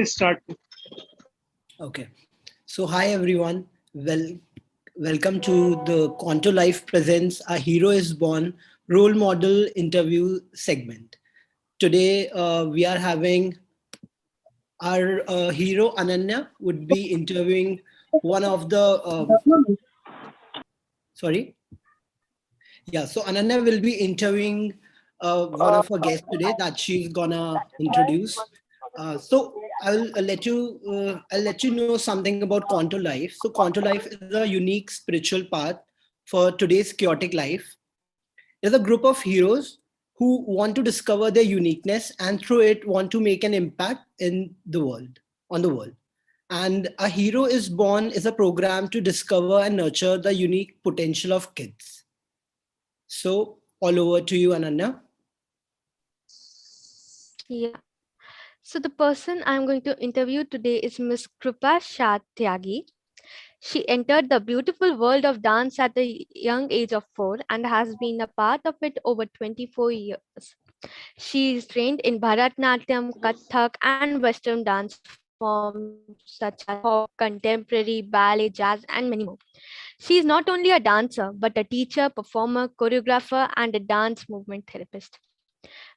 Start. Okay. So hi everyone. Welcome to the Quanto Life presents A Hero is Born role model interview segment. Today we are having our hero Ananya would be interviewing one of the sorry. Yeah, so Ananya will be interviewing one of her guests today that she's gonna introduce. I'll let you know something about Quanto Life. So Quanto Life is a unique spiritual path for today's chaotic life. It is a group of heroes who want to discover their uniqueness and through it want to make an impact in the world, on the world. And A Hero is Born is a program to discover and nurture the unique potential of kids. So all over to you, Ananya. Yeah. So the person I'm going to interview today is Miss Kripa Shah Tyagi. She entered the beautiful world of dance at the young age of 4 and has been a part of it over 24 years. She is trained in Bharatanatyam, Kathak, and Western dance forms such as hip hop, contemporary, ballet, jazz, and many more. She is not only a dancer, but a teacher, performer, choreographer, and a dance movement therapist.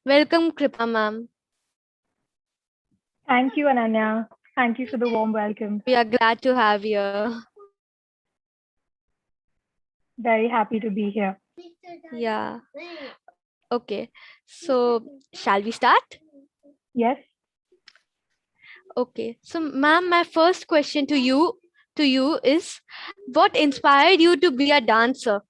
Welcome, Kripa ma'am. Thank you, Ananya. Thank you for the warm welcome. We are glad to have you. Very happy to be here. Yeah. Okay. So, shall we start? Yes. Okay. So, ma'am, my first question to you is, what inspired you to be a dancer?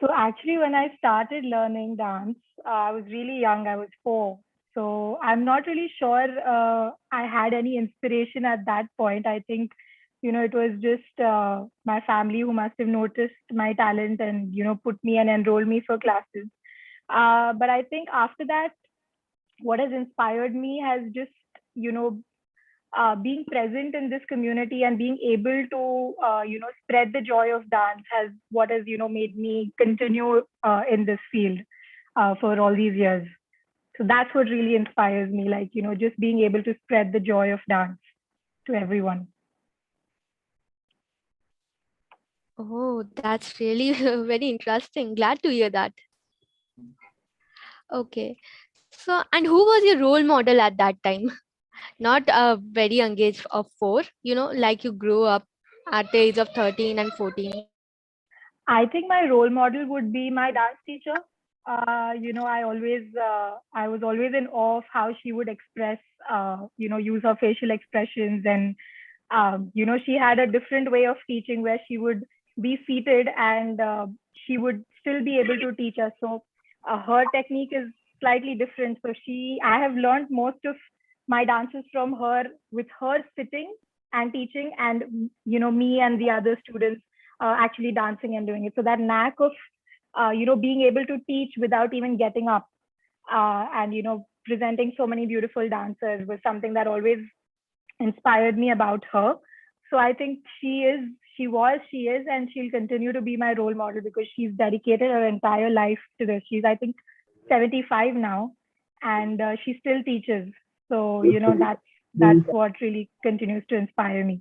So actually, when I started learning dance, I was really young. I was 4. So I'm not really sure I had any inspiration at that point. I think, it was just my family who must have noticed my talent and, put me and enrolled me for classes. But I think after that, what has inspired me has just, being present in this community and being able to spread the joy of dance has what has made me continue in this field for all these years. So that's what really inspires me, like just being able to spread the joy of dance to everyone. Oh, that's really very interesting. Glad to hear that. Okay. So, and who was your role model at that time? Not a very young age of 4, like you grew up at the age of 13 and 14. I think my role model would be my dance teacher. I was always in awe of how she would express, use her facial expressions. And, she had a different way of teaching where she would be seated and she would still be able to teach us. So her technique is slightly different. So I have learned most of my dances from her with her sitting and teaching and, me and the other students actually dancing and doing it. So that knack of, being able to teach without even getting up and, presenting so many beautiful dancers was something that always inspired me about her. So I think she is, and she'll continue to be my role model because she's dedicated her entire life to this. She's, I think, 75 now, and she still teaches. So, that's what really continues to inspire me.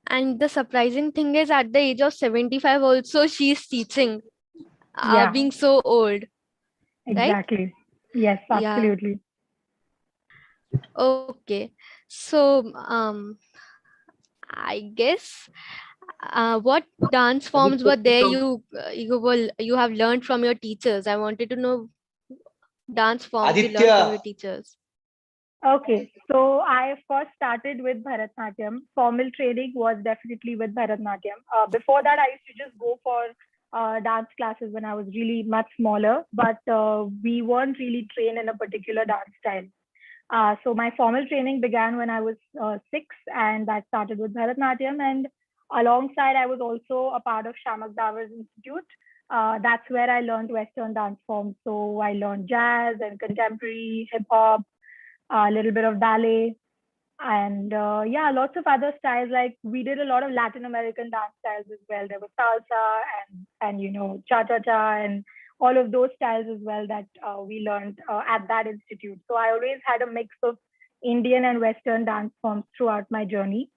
And the surprising thing is, at the age of 75, also she's teaching, Yeah, being so old. exactly. Right? Yes, Yeah. absolutely. Okay. So, I guess what dance forms were there you have learned from your teachers? I wanted to know dance forms you learned from your teachers. Okay, so I of course started with Bharatanatyam. Formal training was definitely with Bharatanatyam. Before that, I used to just go for dance classes when I was really much smaller, but we weren't really trained in a particular dance style. So my formal training began when I was 6, and that started with Bharatanatyam. And alongside, I was also a part of Shamak Davar's Institute. That's where I learned Western dance forms. So I learned jazz and contemporary, hip hop, a little bit of ballet, and yeah, lots of other styles. Like we did a lot of Latin American dance styles as well. There was salsa and cha cha cha and all of those styles as well that we learned at that institute. So I always had a mix of Indian and Western dance forms throughout my journey.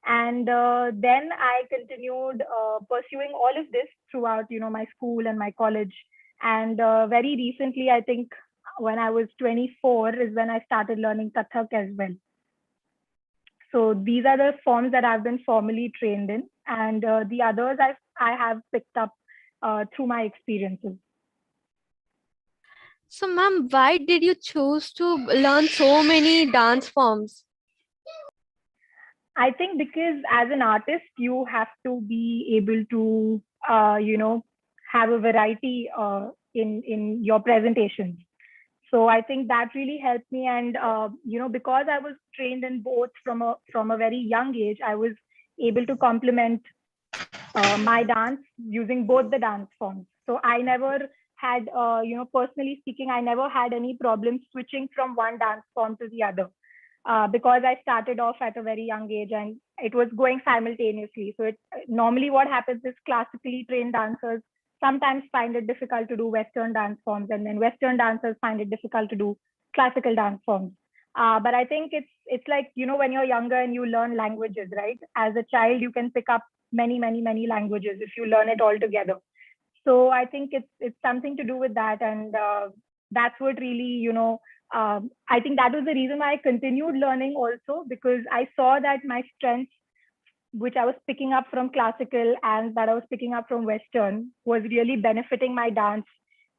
And then I continued pursuing all of this throughout, my school and my college. And very recently, I think when I was 24 is when I started learning Kathak as well. So these are the forms that I've been formally trained in, and the others I have picked up through my experiences. So, ma'am, why did you choose to learn so many dance forms? I think because as an artist, you have to be able to, have a variety in your presentations. So I think that really helped me, and because I was trained in both from a very young age, I was able to complement my dance using both the dance forms. So I never had, personally speaking, I never had any problem switching from one dance form to the other. Because I started off at a very young age and it was going simultaneously. So normally what happens is classically trained dancers sometimes find it difficult to do Western dance forms, and then Western dancers find it difficult to do classical dance forms. But I think it's like, when you're younger and you learn languages, right? As a child, you can pick up many languages if you learn it all together. So I think it's something to do with that, and that's what really, I think that was the reason why I continued learning also, because I saw that my strengths, which I was picking up from classical and that I was picking up from Western, was really benefiting my dance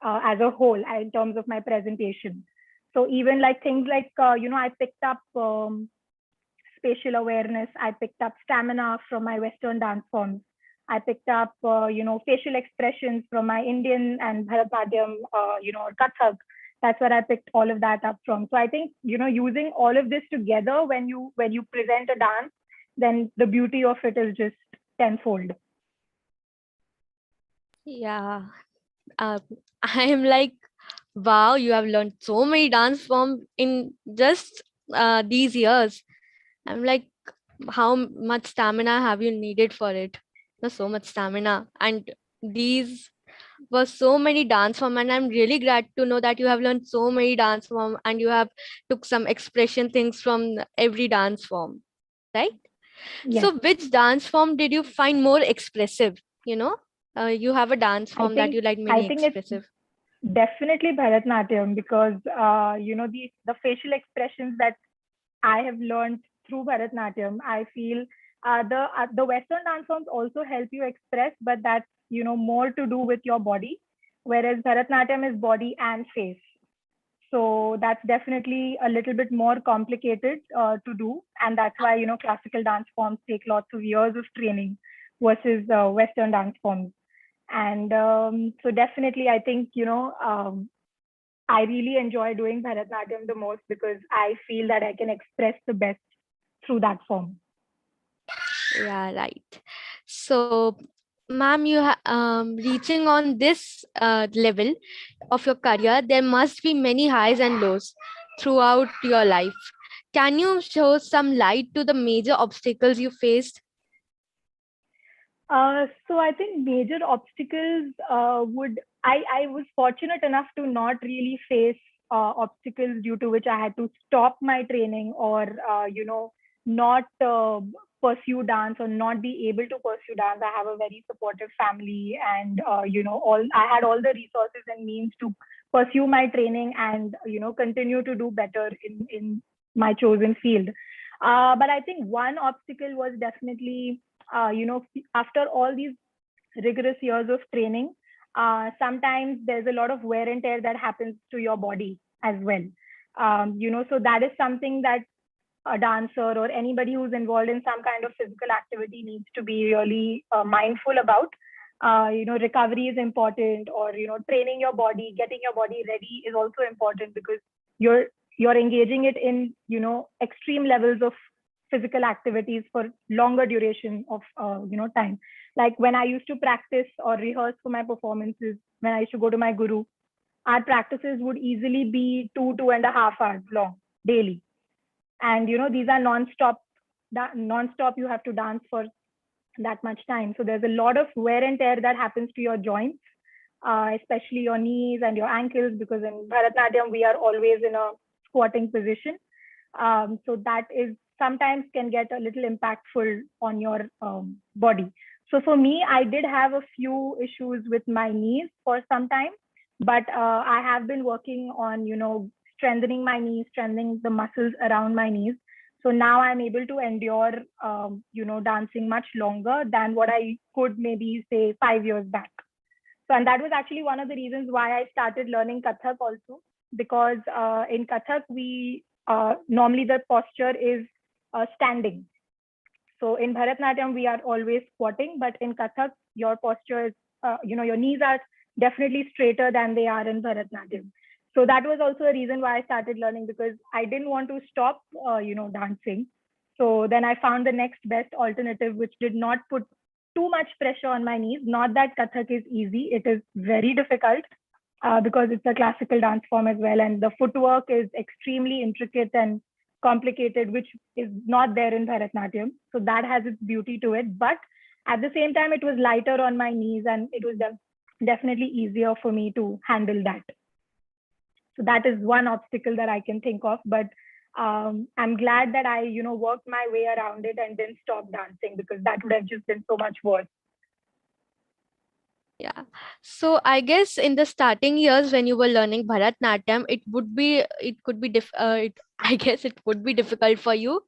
as a whole in terms of my presentation. So even like things like, I picked up spatial awareness, I picked up stamina from my Western dance forms. I picked up, facial expressions from my Indian and Bharatanatyam, Kathak. That's where I picked all of that up from. So I think, using all of this together when you present a dance, then the beauty of it is just tenfold. Yeah, I am like, wow, you have learned so many dance forms in just these years. I'm like, how much stamina have you needed for it? There's so much stamina, and these were so many dance form, and I'm really glad to know that you have learned so many dance form and you have took some expression things from every dance form, right? Yes. So which dance form did you find more expressive? You have a dance form that you like I many think it's expressive. definitely Bharatanatyam, because the facial expressions that I have learned through Bharatanatyam, I feel the Western dance forms also help you express, but that's more to do with your body, whereas Bharatanatyam is body and face. So that's definitely a little bit more complicated to do, and that's why classical dance forms take lots of years of training versus Western dance forms. And so definitely, I think I really enjoy doing Bharatanatyam the most because I feel that I can express the best through that form. Yeah, right. So, ma'am, reaching on this level of your career, there must be many highs and lows throughout your life. Can you show some light to the major obstacles you faced? So I think major obstacles I was fortunate enough to not really face obstacles due to which I had to stop my training or not pursue dance or not be able to pursue dance. I have a very supportive family, and all I had all the resources and means to pursue my training and continue to do better in my chosen field. But I think one obstacle was definitely after all these rigorous years of training, sometimes there's a lot of wear and tear that happens to your body as well. So that is something that a dancer or anybody who's involved in some kind of physical activity needs to be really mindful about. Recovery is important, or training your body, getting your body ready is also important, because you're engaging it in extreme levels of physical activities for longer duration of time. Like when I used to practice or rehearse for my performances, when I used to go to my guru, our practices would easily be 2.5 hours long daily. And these are non-stop. You have to dance for that much time. So there's a lot of wear and tear that happens to your joints. especially your knees and your ankles, because in Bharatanatyam, we are always in a squatting position. So that is sometimes can get a little impactful on your body. So for me, I did have a few issues with my knees for some time, but I have been working on, strengthening my knees, strengthening the muscles around my knees. So now I'm able to endure, dancing much longer than what I could maybe say 5 years back. So, and that was actually one of the reasons why I started learning Kathak also, because in Kathak, we normally the posture is standing. So in Bharatanatyam, we are always squatting, but in Kathak, your posture is, your knees are definitely straighter than they are in Bharatanatyam. So that was also a reason why I started learning, because I didn't want to stop, dancing. So then I found the next best alternative, which did not put too much pressure on my knees. Not that Kathak is easy; it is very difficult because it's a classical dance form as well, and the footwork is extremely intricate and complicated, which is not there in Bharatanatyam. So that has its beauty to it. But at the same time, it was lighter on my knees, and it was definitely easier for me to handle that. So that is one obstacle that I can think of. But I'm glad that I, worked my way around it and didn't stop dancing, because that would have just been so much worse. Yeah. So I guess in the starting years when you were learning Bharatnatyam, it could be I guess it would be difficult for you,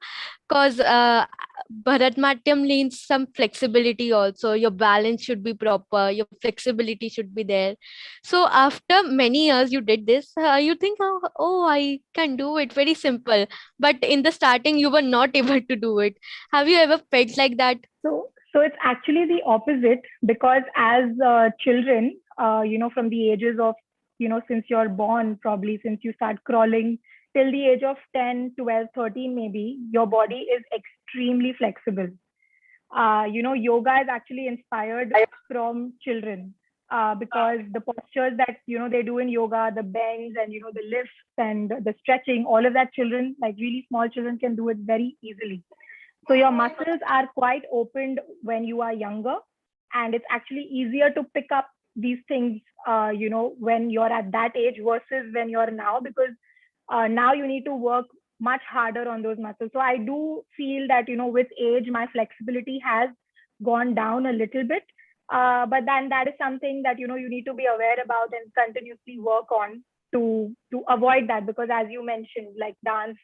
because Bharatnatyam needs some flexibility also. Your balance should be proper, your flexibility should be there. So after many years you did this, you think, oh, I can do it, very simple. But in the starting you were not able to do it. Have you ever felt like that? So it's actually the opposite, because as children, from the ages of, since you're born, probably since you start crawling till the age of 10, 12, 13, maybe, your body is extremely flexible. Yoga is actually inspired from children, because the postures that, they do in yoga, the bends and, the lifts and the stretching, all of that children, like really small children, can do it very easily. So your muscles are quite opened when you are younger, and it's actually easier to pick up these things, when you're at that age versus when you're now, because now you need to work much harder on those muscles. So I do feel that, with age, my flexibility has gone down a little bit. But then that is something that, you need to be aware about and continuously work on to avoid that, because as you mentioned, like dance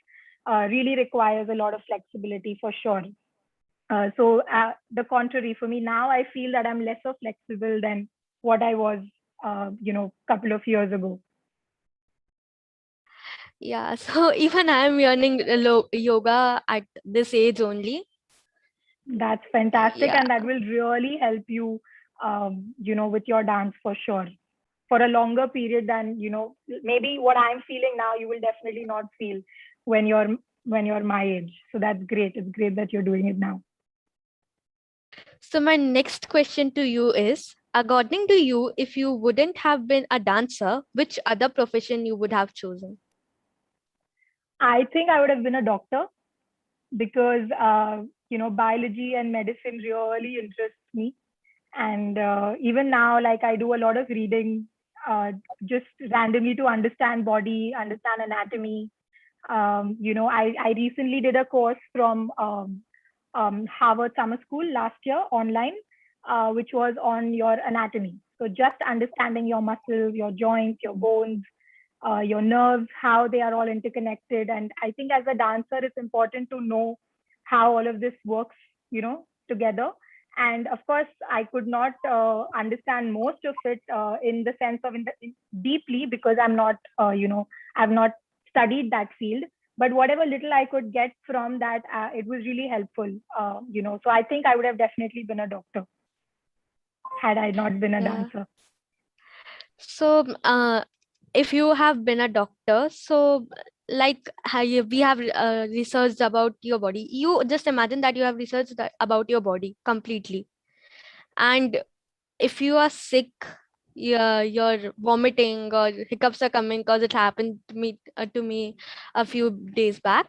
really requires a lot of flexibility for sure. So the contrary for me, now I feel that I'm lesser flexible than what I was, couple of years ago. Yeah, so even I am learning yoga at this age only. That's fantastic, Yeah. and that will really help you, with your dance for sure. For a longer period than, maybe what I'm feeling now, you will definitely not feel when you're my age. So that's great. It's great that you're doing it now. So my next question to you is, according to you, if you wouldn't have been a dancer, which other profession you would have chosen? I think I would have been a doctor, because biology and medicine really interests me. And even now, like, I do a lot of reading, just randomly, to understand body, understand anatomy. I recently did a course from Harvard Summer School last year online, which was on your anatomy. So just understanding your muscles, your joints, your bones, your nerves, how they are all interconnected. And I think as a dancer, it's important to know how all of this works, together. And of course, I could not understand most of it in the sense of deeply, because I'm not, I've not studied that field. But whatever little I could get from that, it was really helpful. So I think I would have definitely been a doctor had I not been a Yeah. dancer. So if you have been a doctor, so like we have researched about your body. You just imagine that you have researched about your body completely. And if you are sick, you're vomiting or hiccups are coming, because it happened to me a few days back.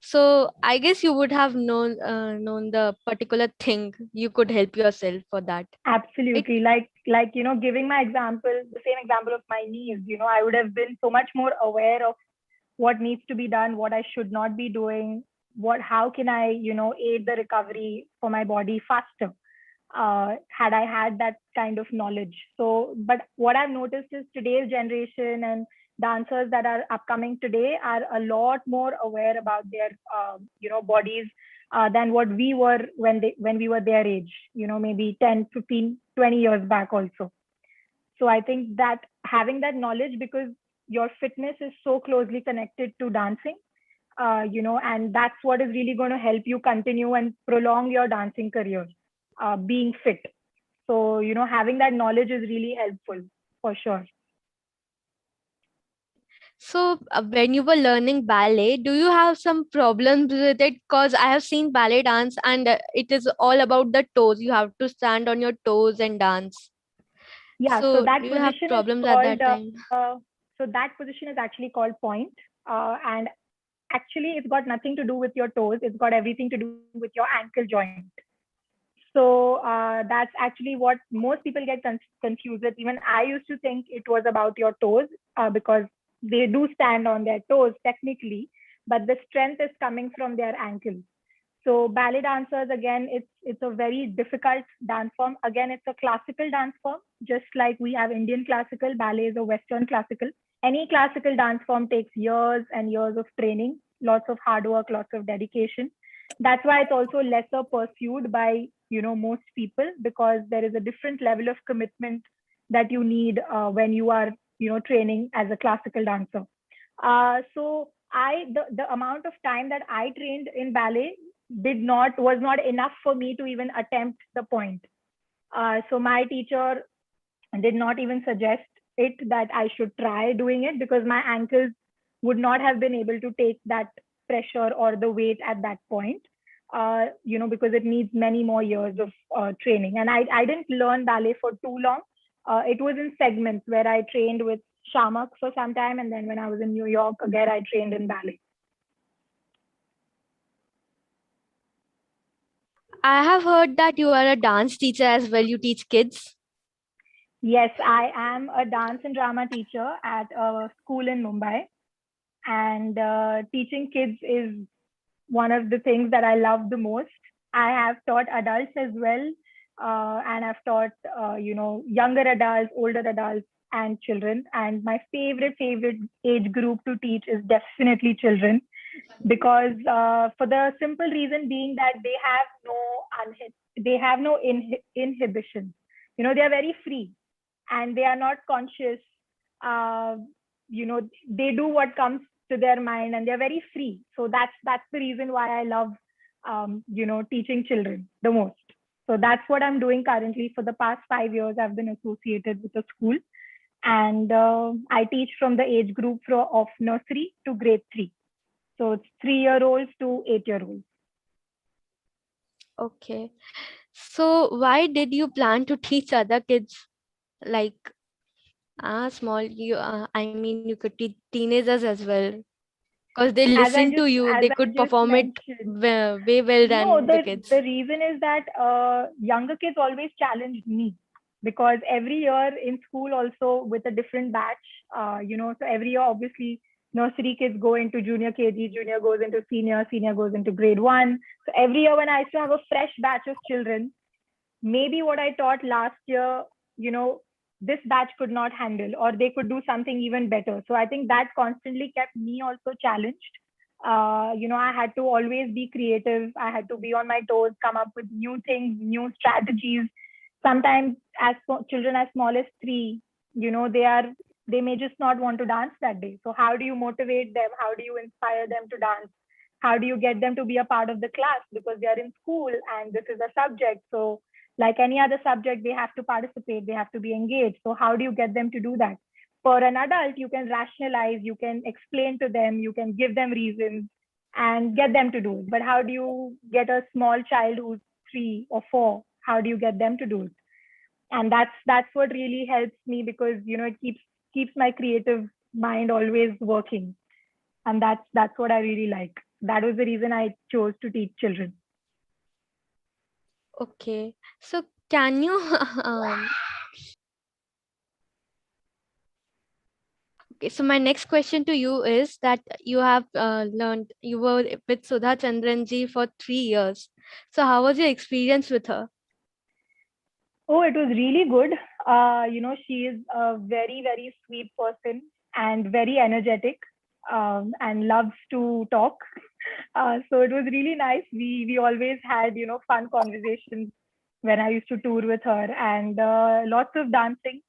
So I guess you would have known the particular thing you could help yourself for that, right? Absolutely. Like, giving my example, the same example of my knees, I would have been so much more aware of what needs to be done, what I should not be doing, how can I, aid the recovery for my body faster, had I had that kind of knowledge. So, but what I've noticed is today's generation and dancers that are upcoming today are a lot more aware about their, bodies than what we were when we were their age, maybe 10, 15, 20 years back also. So I think that having that knowledge, because your fitness is so closely connected to dancing, and that's what is really going to help you continue and prolong your dancing career, being fit. So, having that knowledge is really helpful for sure. So when you were learning ballet, do you have some problems with it? Because I have seen ballet dance and it is all about the toes. You have to stand on your toes and dance. Yeah, so So that do you have position is problems at called, that time? actually called point. And actually, it's got nothing to do with your toes. It's got everything to do with your ankle joint. So that's actually what most people get confused with. Even I used to think it was about your toes, because they do stand on their toes technically, but the strength is coming from their ankles. So ballet dancers, again, it's a very difficult dance form. Again, it's a classical dance form, just like we have Indian classical. Ballet is a Western classical. Any classical dance form takes years and years of training, lots of hard work, lots of dedication. That's why it's also lesser pursued by most people, because there is a different level of commitment that you need when you are training as a classical dancer. So the amount of time that I trained in ballet was not enough for me to even attempt the point. So my teacher did not even suggest it that I should try doing it, because my ankles would not have been able to take that pressure or the weight at that point. Because it needs many more years of training. And I didn't learn ballet for too long. It was in segments where I trained with Shamak for some time. And then when I was in New York, again, I trained in ballet. I have heard that you are a dance teacher as well. You teach kids. Yes, I am a dance and drama teacher at a school in Mumbai. And teaching kids is one of the things that I love the most. I have taught adults as well. And I've taught, younger adults, older adults, and children. And my favorite age group to teach is definitely children, because for the simple reason being that they have no inhibition. They are very free and they are not conscious. Uh, they do what comes to their mind and they're very free. So that's the reason why I love, teaching children the most. So that's what I'm doing currently. For the past 5 years, I've been associated with a school, and I teach from the age group of nursery to grade 3. So it's 3-year-olds to 8-year-olds. Okay. So why did you plan to teach other kids? Like small, I mean, you could teach teenagers as well. Because they listen to you, As they I could just perform it mentioned, way well no, than the kids. the reason is that younger kids always challenged me, because every year in school also with a different batch, so every year obviously nursery kids go into junior KG, junior goes into senior, senior goes into grade 1. So every year when I used to have a fresh batch of children, maybe what I taught last year, this batch could not handle, or they could do something even better. So I think that constantly kept me also challenged. I had to always be creative. I had to be on my toes, come up with new things, new strategies. Sometimes children as small as 3, they may just not want to dance that day. So how do you motivate them? How do you inspire them to dance? How do you get them to be a part of the class? Because they are in school and this is a subject. So like any other subject, they have to participate, they have to be engaged. So how do you get them to do that? For an adult, you can rationalize, you can explain to them, you can give them reasons and get them to do it. But how do you get a small child who's 3 or 4? How do you get them to do it? And that's what really helps me, because it keeps my creative mind always working. And that's what I really like that was the reason I chose to teach children. Okay. So can you okay, so my next question to you is that you have learned, you were with Sudha Chandranji for 3 years. So how was your experience with her? Oh, it was really good. She is a very, very sweet person and very energetic, and loves to talk. So it was really nice. We always had, fun conversations when I used to tour with her, and lots of dancing.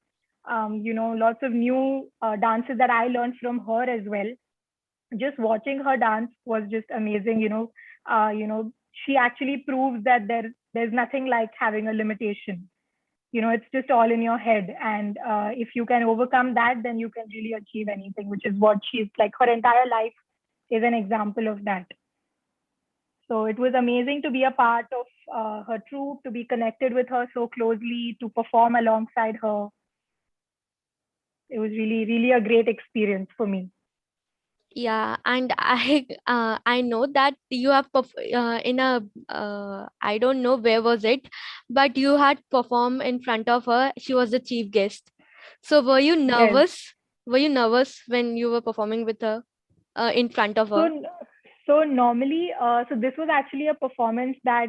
Lots of new dances that I learned from her as well. Just watching her dance was just amazing. She actually proves that there's nothing like having a limitation. It's just all in your head, and if you can overcome that, then you can really achieve anything, which is what she's like. Her entire life is an example of that. So it was amazing to be a part of her troupe, to be connected with her so closely, to perform alongside her. It was really, really a great experience for me. Yeah, and I know that you have in a I don't know where was it, but you had performed in front of her. She was the chief guest. So were you Yes. nervous? Were you nervous when you were performing with her in front of her? So, so normally, so this was actually a performance that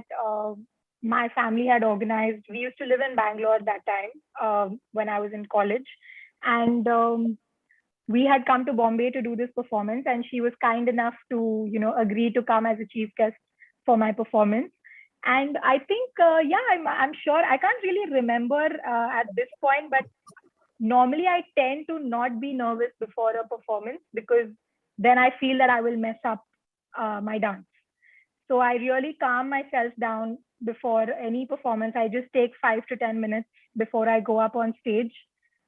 my family had organized. We used to live in Bangalore at that time, when I was in college, and we had come to Bombay to do this performance, and she was kind enough to, agree to come as a chief guest for my performance. And I think, yeah, I'm sure I can't really remember at this point, but normally I tend to not be nervous before a performance because then I feel that I will mess up my dance. So I really calm myself down before any performance. I just take 5 to 10 minutes before I go up on stage.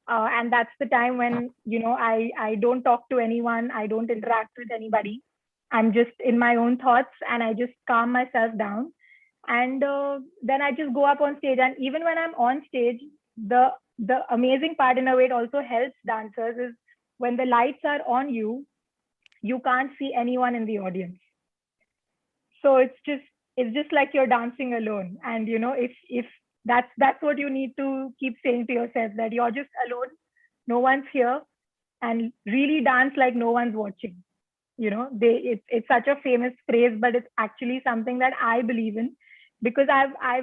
And that's the time when, I don't talk to anyone. I don't interact with anybody. I'm just in my own thoughts and I just calm myself down. And then I just go up on stage. And even when I'm on stage, the amazing part, in a way, it also helps dancers, is when the lights are on you, you can't see anyone in the audience. So it's just like you're dancing alone. And if that's what you need to keep saying to yourself, that you're just alone, no one's here, and really dance like no one's watching. It's such a famous phrase, but it's actually something that I believe in, because I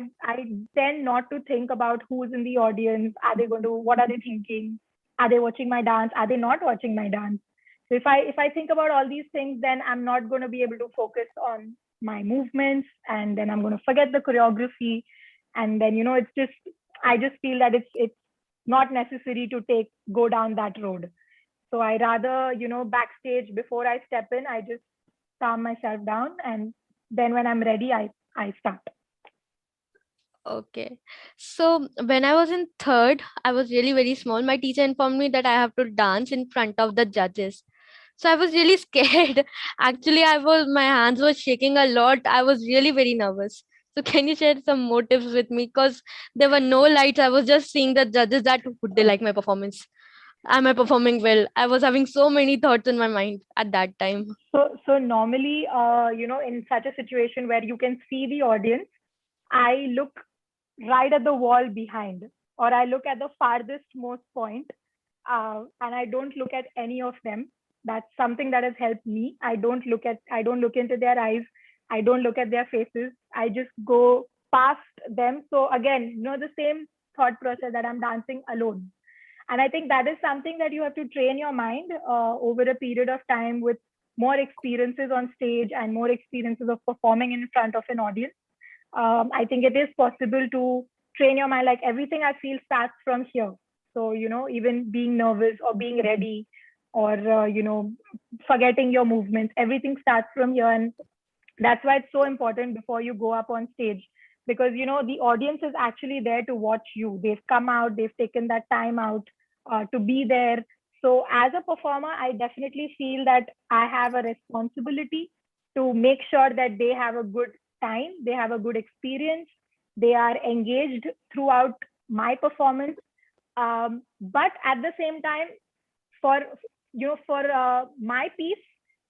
tend not to think about who's in the audience. Are they going to, what are they thinking? Are they watching my dance? Are they not watching my dance? So if I think about all these things, then I'm not going to be able to focus on my movements, and then I'm going to forget the choreography. And then, it's just, I just feel that it's not necessary to go down that road. So I rather, backstage, before I step in, I just calm myself down, and then when I'm ready, I start. Okay. So when I was in third, I was really very small. My teacher informed me that I have to dance in front of the judges. So I was really scared. Actually, my hands were shaking a lot. I was really very nervous. So can you share some motives with me? Because there were no lights. I was just seeing the judges, that would they like my performance? Am I performing well? I was having so many thoughts in my mind at that time. So normally, in such a situation where you can see the audience, I look right at the wall behind, or I look at the farthest most point, and I don't look at any of them. That's something that has helped me. I don't look into their eyes. I don't look at their faces. I just go past them. So again, the same thought process, that I'm dancing alone. And I think that is something that you have to train your mind over a period of time, with more experiences on stage and more experiences of performing in front of an audience. I think it is possible to train your mind. Like, everything I feel starts from here. So, even being nervous or being ready, or, forgetting your movements, everything starts from here. And that's why it's so important before you go up on stage, because, the audience is actually there to watch you. They've come out, they've taken that time out to be there. So as a performer, I definitely feel that I have a responsibility to make sure that they have a good time, they have a good experience, they are engaged throughout my performance. But at the same time, for for my piece,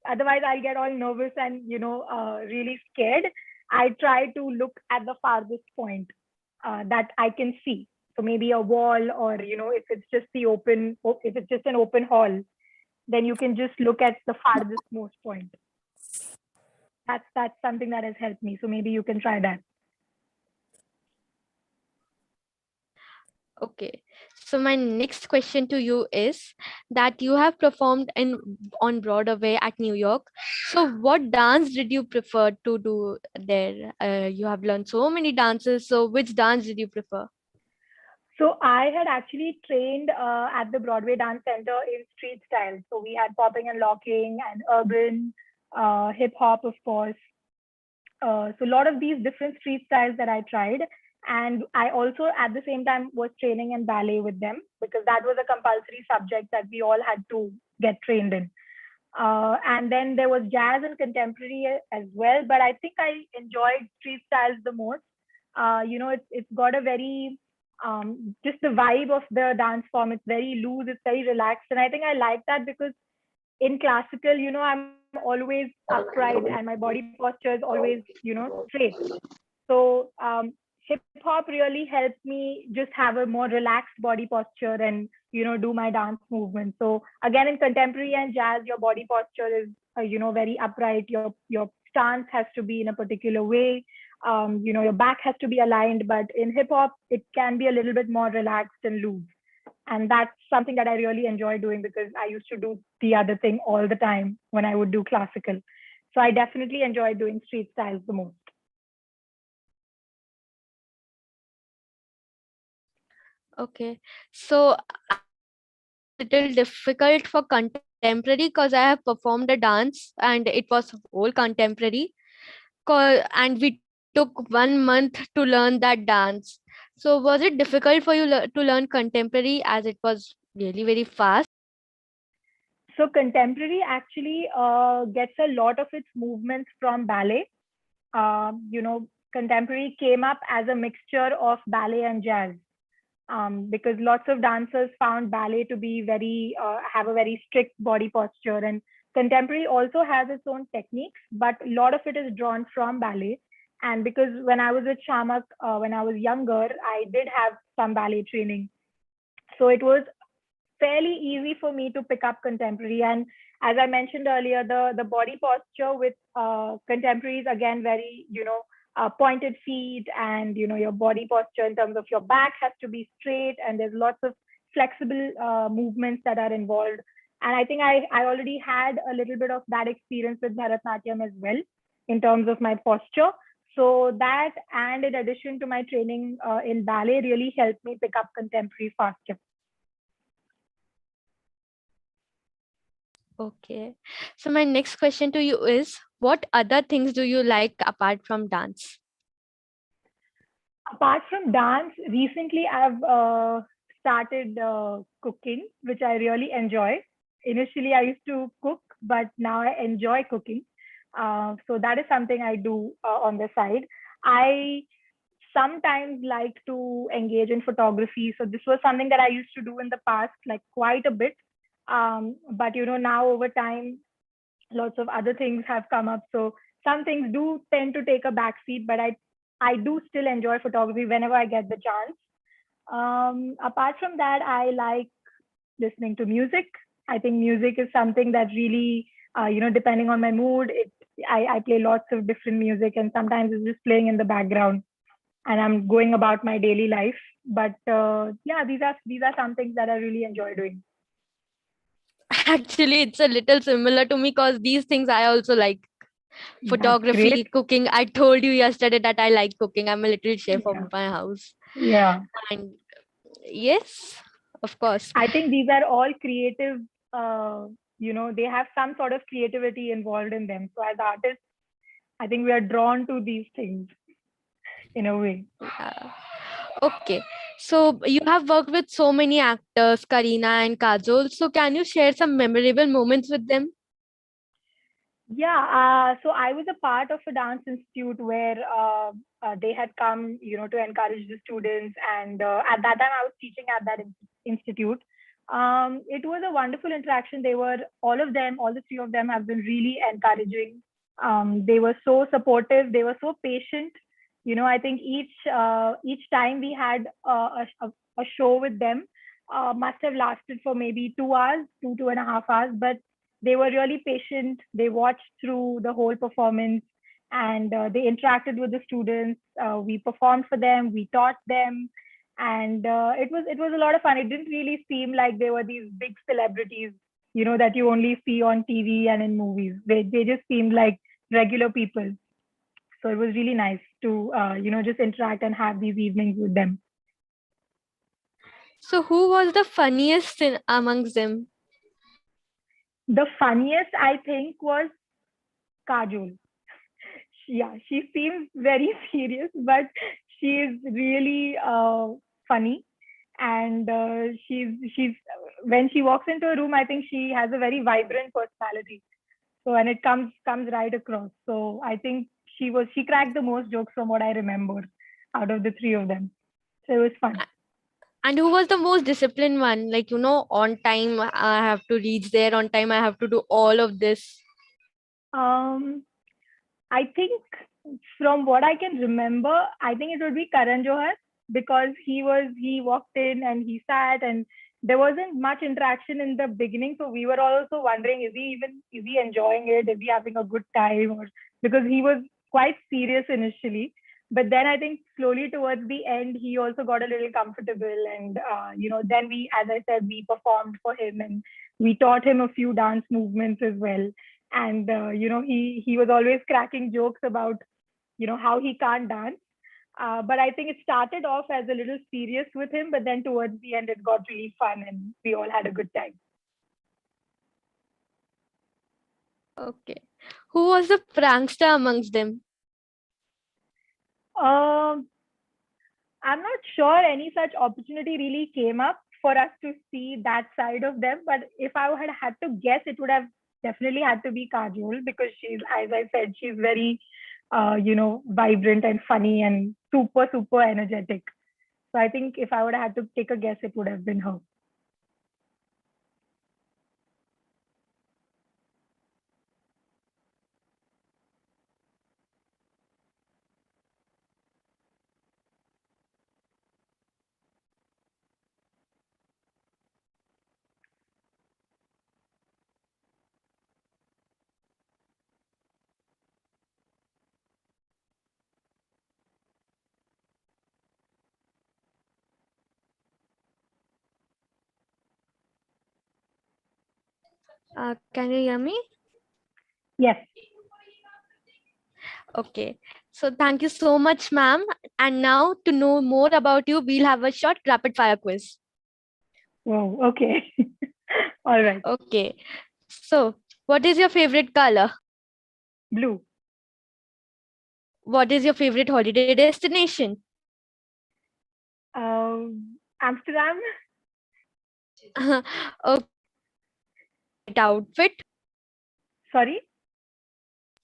otherwise I'll get all nervous and, really scared. I try to look at the farthest point that I can see. So maybe a wall, or, if it's just if it's just an open hall, then you can just look at the farthest most point. That's something that has helped me. So maybe you can try that. Okay. So my next question to you is that you have performed on Broadway at New York. So what dance did you prefer to do there? You have learned so many dances. So which dance did you prefer? So I had actually trained at the Broadway Dance Center in street style. So we had popping and locking and urban, hip hop, of course. So a lot of these different street styles that I tried. And I also at the same time was training in ballet with them, because that was a compulsory subject that we all had to get trained in. And then there was jazz and contemporary as well, but I think I enjoyed street styles the most. It's got a very just the vibe of the dance form. It's very loose, it's very relaxed, and I think I like that, because in classical, I'm always upright and my body posture is always, straight. So hip hop really helps me just have a more relaxed body posture and, do my dance movement. So again, in contemporary and jazz, your body posture is, very upright. Your stance has to be in a particular way. Your back has to be aligned. But in hip hop, it can be a little bit more relaxed and loose. And that's something that I really enjoy doing, because I used to do the other thing all the time when I would do classical. So I definitely enjoy doing street styles the most. Okay. So little difficult for contemporary because I have performed a dance and it was whole contemporary. And we took 1 month to learn that dance. So was it difficult for you to learn contemporary as it was really very fast? So contemporary actually gets a lot of its movements from ballet. Contemporary came up as a mixture of ballet and jazz, because lots of dancers found ballet to be have a very strict body posture, and contemporary also has its own techniques, but a lot of it is drawn from ballet. And because when I was with Shamak, when I was younger, I did have some ballet training, so it was fairly easy for me to pick up contemporary. And as I mentioned earlier, the body posture with contemporary is again very, pointed feet, and, your body posture in terms of your back has to be straight, and there's lots of flexible movements that are involved. And I think I already had a little bit of that experience with Bharatanatyam as well, in terms of my posture. So that, and in addition to my training in ballet, really helped me pick up contemporary faster. Okay. So my next question to you is, what other things do you like apart from dance? Apart from dance, recently I've started cooking, which I really enjoy. Initially, I used to cook, but now I enjoy cooking. So that is something I do on the side. I sometimes like to engage in photography. So this was something that I used to do in the past, like quite a bit. But now over time, lots of other things have come up. So some things do tend to take a backseat, but I do still enjoy photography whenever I get the chance. Apart from that, I like listening to music. I think music is something that really, depending on my mood, I play lots of different music, and sometimes it's just playing in the background, and I'm going about my daily life. But yeah, these are some things that I really enjoy doing. Actually, it's a little similar to me because these things I also like. Photography, cooking. I told you yesterday that I like cooking. I'm a little chef of my house. Yeah. And yes, of course. I think these are all creative, they have some sort of creativity involved in them. So as artists, I think we are drawn to these things in a way. Okay. So you have worked with so many actors, Kareena and Kajol. So can you share some memorable moments with them? Yeah, so I was a part of a dance institute where they had come, to encourage the students. And at that time, I was teaching at that institute. It was a wonderful interaction. They were all the three of them have been really encouraging. They were so supportive. They were so patient. I think each time we had a show with them must have lasted for maybe 2 hours, 2.5 hours. But they were really patient. They watched through the whole performance, and they interacted with the students. We performed for them. We taught them, and it was a lot of fun. It didn't really seem like they were these big celebrities, that you only see on TV and in movies. They just seemed like regular people. So it was really nice to just interact and have these evenings with them. So who was the funniest amongst them? The funniest, I think, was Kajol. Yeah, she seems very serious, but she is really funny. And she's when she walks into a room, I think she has a very vibrant personality. So, and it comes right across. So I think she cracked the most jokes from what I remember out of the three of them. So it was fun. And who was the most disciplined one? Like, on time, I have to reach there on time. I have to do all of this. Um, I think from what I can remember, I think it would be Karan Johar, because he walked in and he sat, and there wasn't much interaction in the beginning. So we were also wondering, is he enjoying it? Is he having a good time? Or because he was quite serious initially. But then I think slowly towards the end, he also got a little comfortable. And, then as I said, we performed for him, and we taught him a few dance movements as well. And he was always cracking jokes about how he can't dance, but I think it started off as a little serious with him, but then towards the end it got really fun and we all had a good time. Okay. Who was the prankster amongst them? I'm not sure any such opportunity really came up for us to see that side of them, but if I had to guess, it would have definitely had to be Kajol, because she's, as I said, she's very vibrant and funny and super, super energetic. So I think if I would have had to take a guess, it would have been her. Can you hear me? Yes. Okay. So thank you so much, ma'am. And now to know more about you, we'll have a short rapid fire quiz. Whoa, okay. All right. Okay. So what is your favorite color? Blue. What is your favorite holiday destination? Amsterdam. Okay. Outfit? Sorry.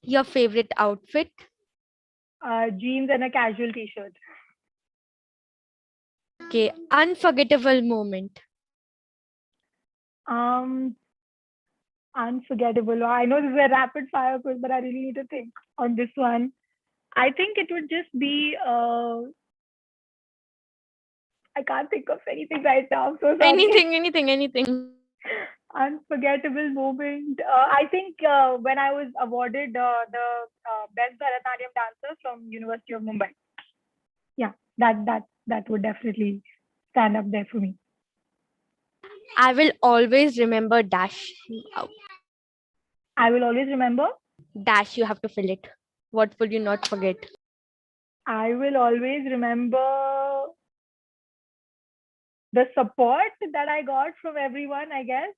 Your favorite outfit? Jeans and a casual t-shirt. Okay. Unforgettable moment. Unforgettable. I know this is a rapid fire quiz, but I really need to think on this one. I think it would just be I can't think of anything right now. I'm so sorry. Anything. Unforgettable moment. I think when I was awarded the best Bharatanatyam dancer from University of Mumbai. Yeah, that would definitely stand up there for me. I will always remember dash. I will always remember. Dash, you have to fill it. What will you not forget? I will always remember the support that I got from everyone, I guess.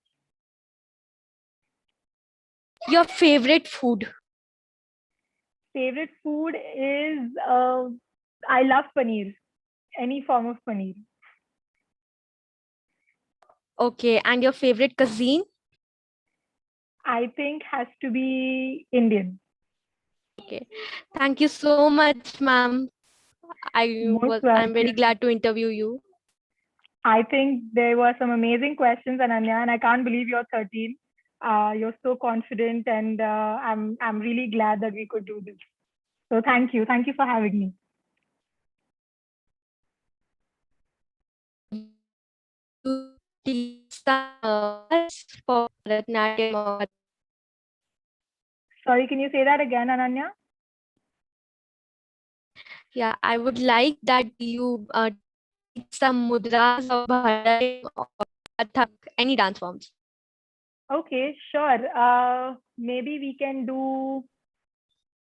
Your favorite food? Favorite food is, I love paneer, any form of paneer. Okay, and your favorite cuisine? I think has to be Indian. Okay, thank you so much, ma'am. I'm very glad to interview you. I think there were some amazing questions, Ananya, and I can't believe you're 13. You're so confident, and I'm really glad that we could do this. So thank you for having me. You teach some for Bharatanatyam or Sorry, can you say that again, Ananya? yeah, I would like that you teach some mudras of Bharatanatyam or Kathak, any dance forms. Okay, sure. Maybe we can do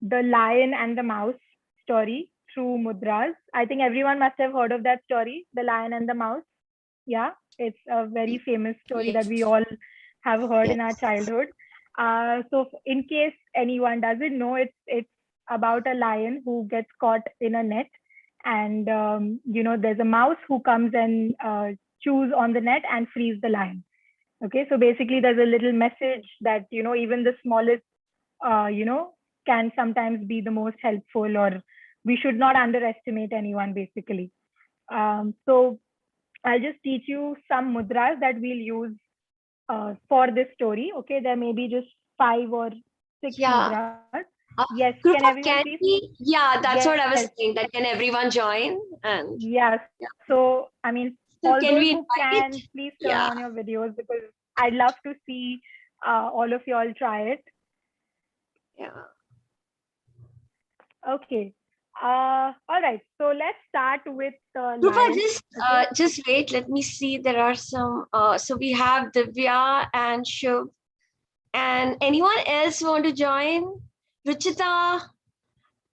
the lion and the mouse story through mudras. I think everyone must have heard of that story, the lion and the mouse. Yeah, it's a very famous story that we all have heard in our childhood. So in case anyone doesn't know, it's about a lion who gets caught in a net, and there's a mouse who comes and chews on the net and frees the lion. Okay, so basically there's a little message that even the smallest can sometimes be the most helpful, or we should not underestimate anyone basically. So I'll just teach you some mudras that we'll use for this story. Okay, there may be just 5 or 6 mudras. Yes, can Krupa, everyone can please? we? Yeah, that's what I was Yes. saying. That can everyone join? And Yes. yeah. So I mean, So all can those we who invite? can, please turn Yeah. on your videos, because I'd love to see all of you all try it. Yeah. Okay. All right. So let's start with Krupa, lion. Okay. just wait. Let me see. There are some. So we have Divya and Shub. And anyone else want to join? Ruchita.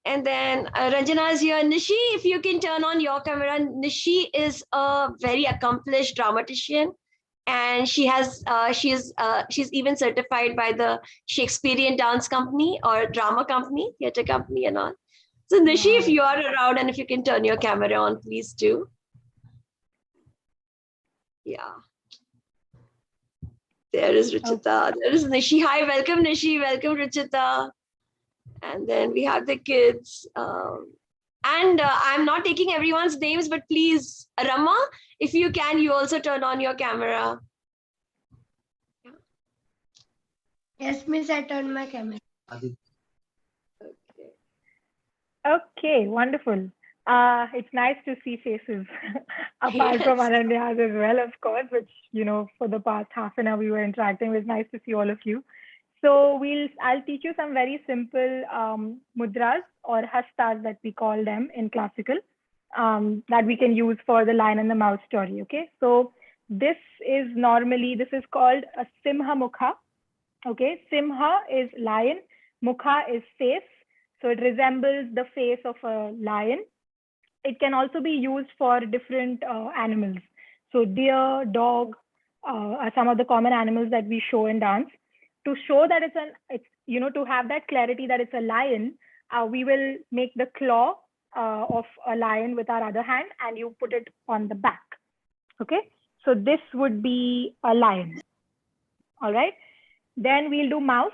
And then Ranjana is here. Nishi, if you can turn on your camera. Nishi is a very accomplished dramatician, and she's even certified by the Shakespearean Dance Company or Drama Company, Theatre Company, and all. So Nishi, if you are around and if you can turn your camera on, please do. Yeah. There is Ruchita. There is Nishi. Hi, welcome Nishi. Welcome Ruchita. And then we have the kids. And I'm not taking everyone's names, but please, Rama, if you can, you also turn on your camera. Yes, miss, I turned my camera. Okay, wonderful. It's nice to see faces apart from Ananya's as well, of course, which, for the past half an hour we were interacting. It was nice to see all of you. So I'll teach you some very simple mudras or hastas that we call them in classical, that we can use for the lion and the mouse story. Okay, so this is called a simha mukha. Okay, simha is lion, mukha is face. So it resembles the face of a lion. It can also be used for different animals. So deer, dog are some of the common animals that we show in dance. To show that to have that clarity that it's a lion, we will make the claw of a lion with our other hand, and you put it on the back. Okay, so this would be a lion. All right, then we'll do mouse.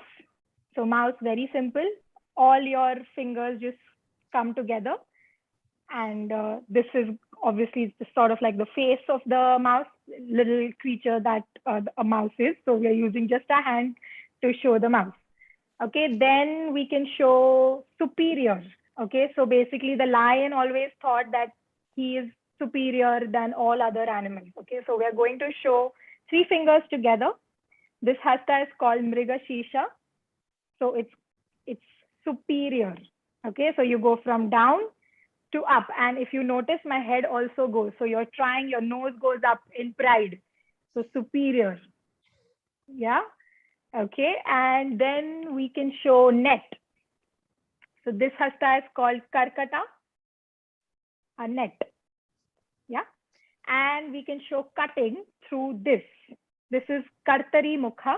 So mouse, very simple. All your fingers just come together, and this is obviously sort of like the face of the mouse, little creature that a mouse is. So we are using just a hand to show the mouse. Okay, then we can show superior. Okay, so basically the lion always thought that he is superior than all other animals. Okay, so we are going to show 3 fingers together. This hasta is called mriga shisha. So it's superior. Okay, so you go from down to up, and if you notice, my head also goes. So you're trying, your nose goes up in pride. So superior. Yeah. Okay, and then we can show net. So this hasta is called karkata, a net. Yeah, and we can show cutting through this. This is kartari mukha.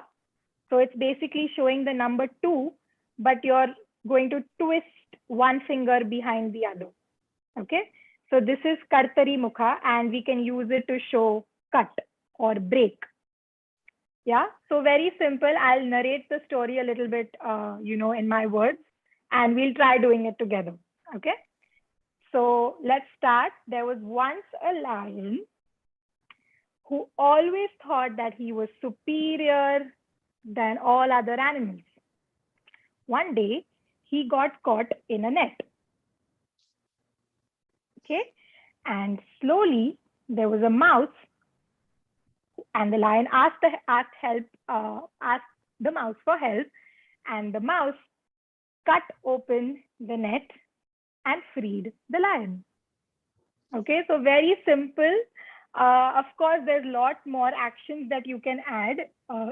So it's basically showing the number 2, but you're going to twist one finger behind the other. Okay, so this is kartari mukha, and we can use it to show cut or break. Yeah, so very simple. I'll narrate the story a little bit, in my words, and we'll try doing it together. Okay, so let's start. There was once a lion who always thought that he was superior than all other animals. One day, he got caught in a net. Okay, and slowly there was a mouse, and the lion asked the mouse for help, and the mouse cut open the net and freed the lion. Okay, so very simple. Of course, there's a lot more actions that you can add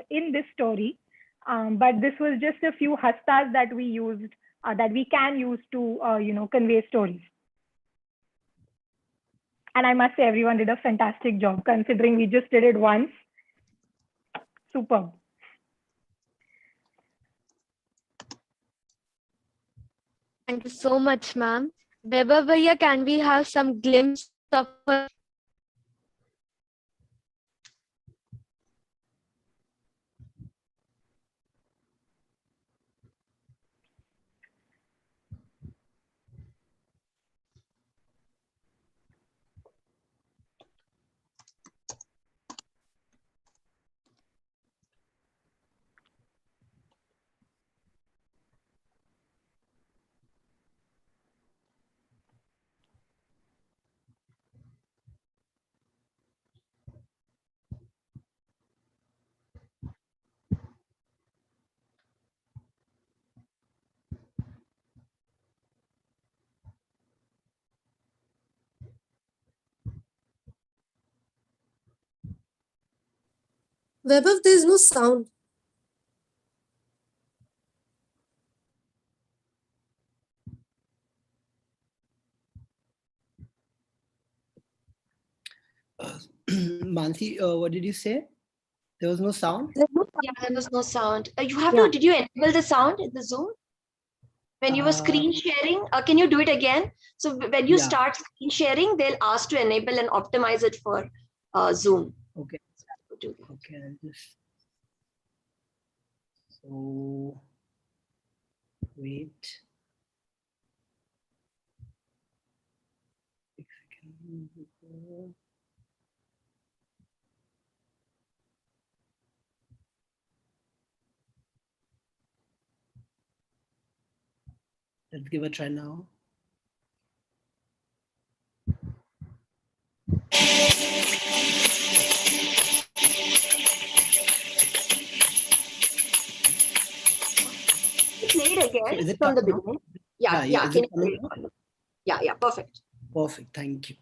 in this story, but this was just a few hastas that we used, that we can use to, convey stories. And I must say, everyone did a fantastic job considering we just did it once. Superb. Thank you so much, ma'am. Beba Bhaiya, can we have some glimpse of her? Vaibhav, there is no sound. Mansi, what did you say? There was no sound? Yeah, there was no sound. Did you enable the sound in the Zoom? When you were screen sharing, can you do it again? So when you start screen sharing, they'll ask to enable and optimize it for Zoom. Okay. Okay, I'll just. So, wait. Let's give a try now. Play it again So from the beginning. Yeah. Can you play it? Yeah, perfect. Perfect, thank you.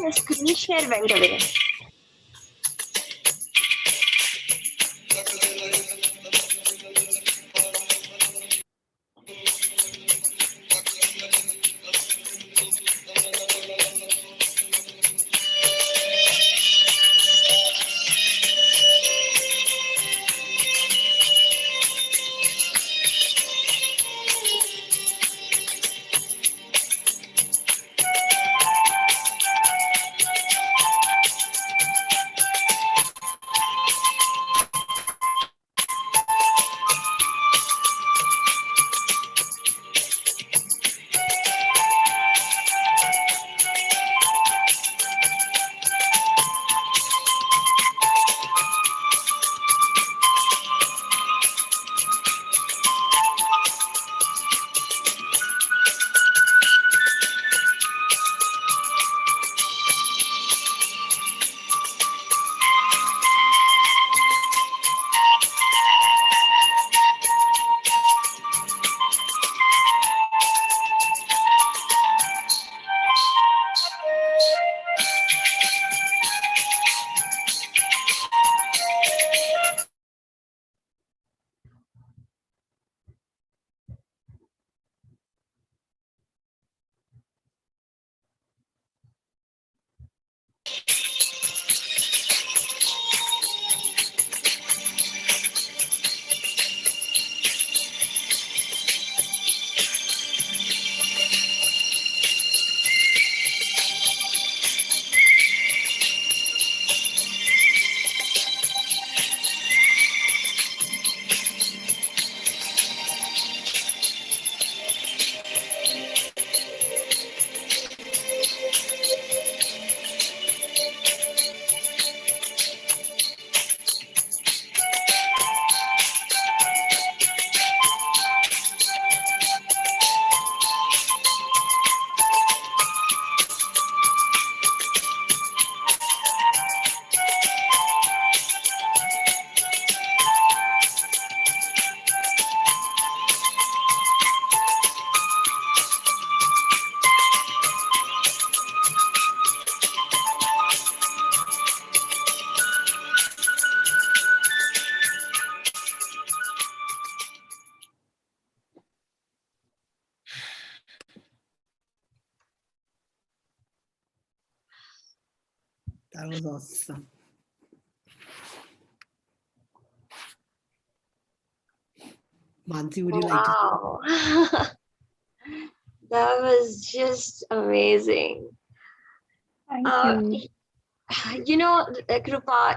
The screen share went away. That was awesome. Mansi, would you like to? Wow. That was just amazing. Thank you. Krupa,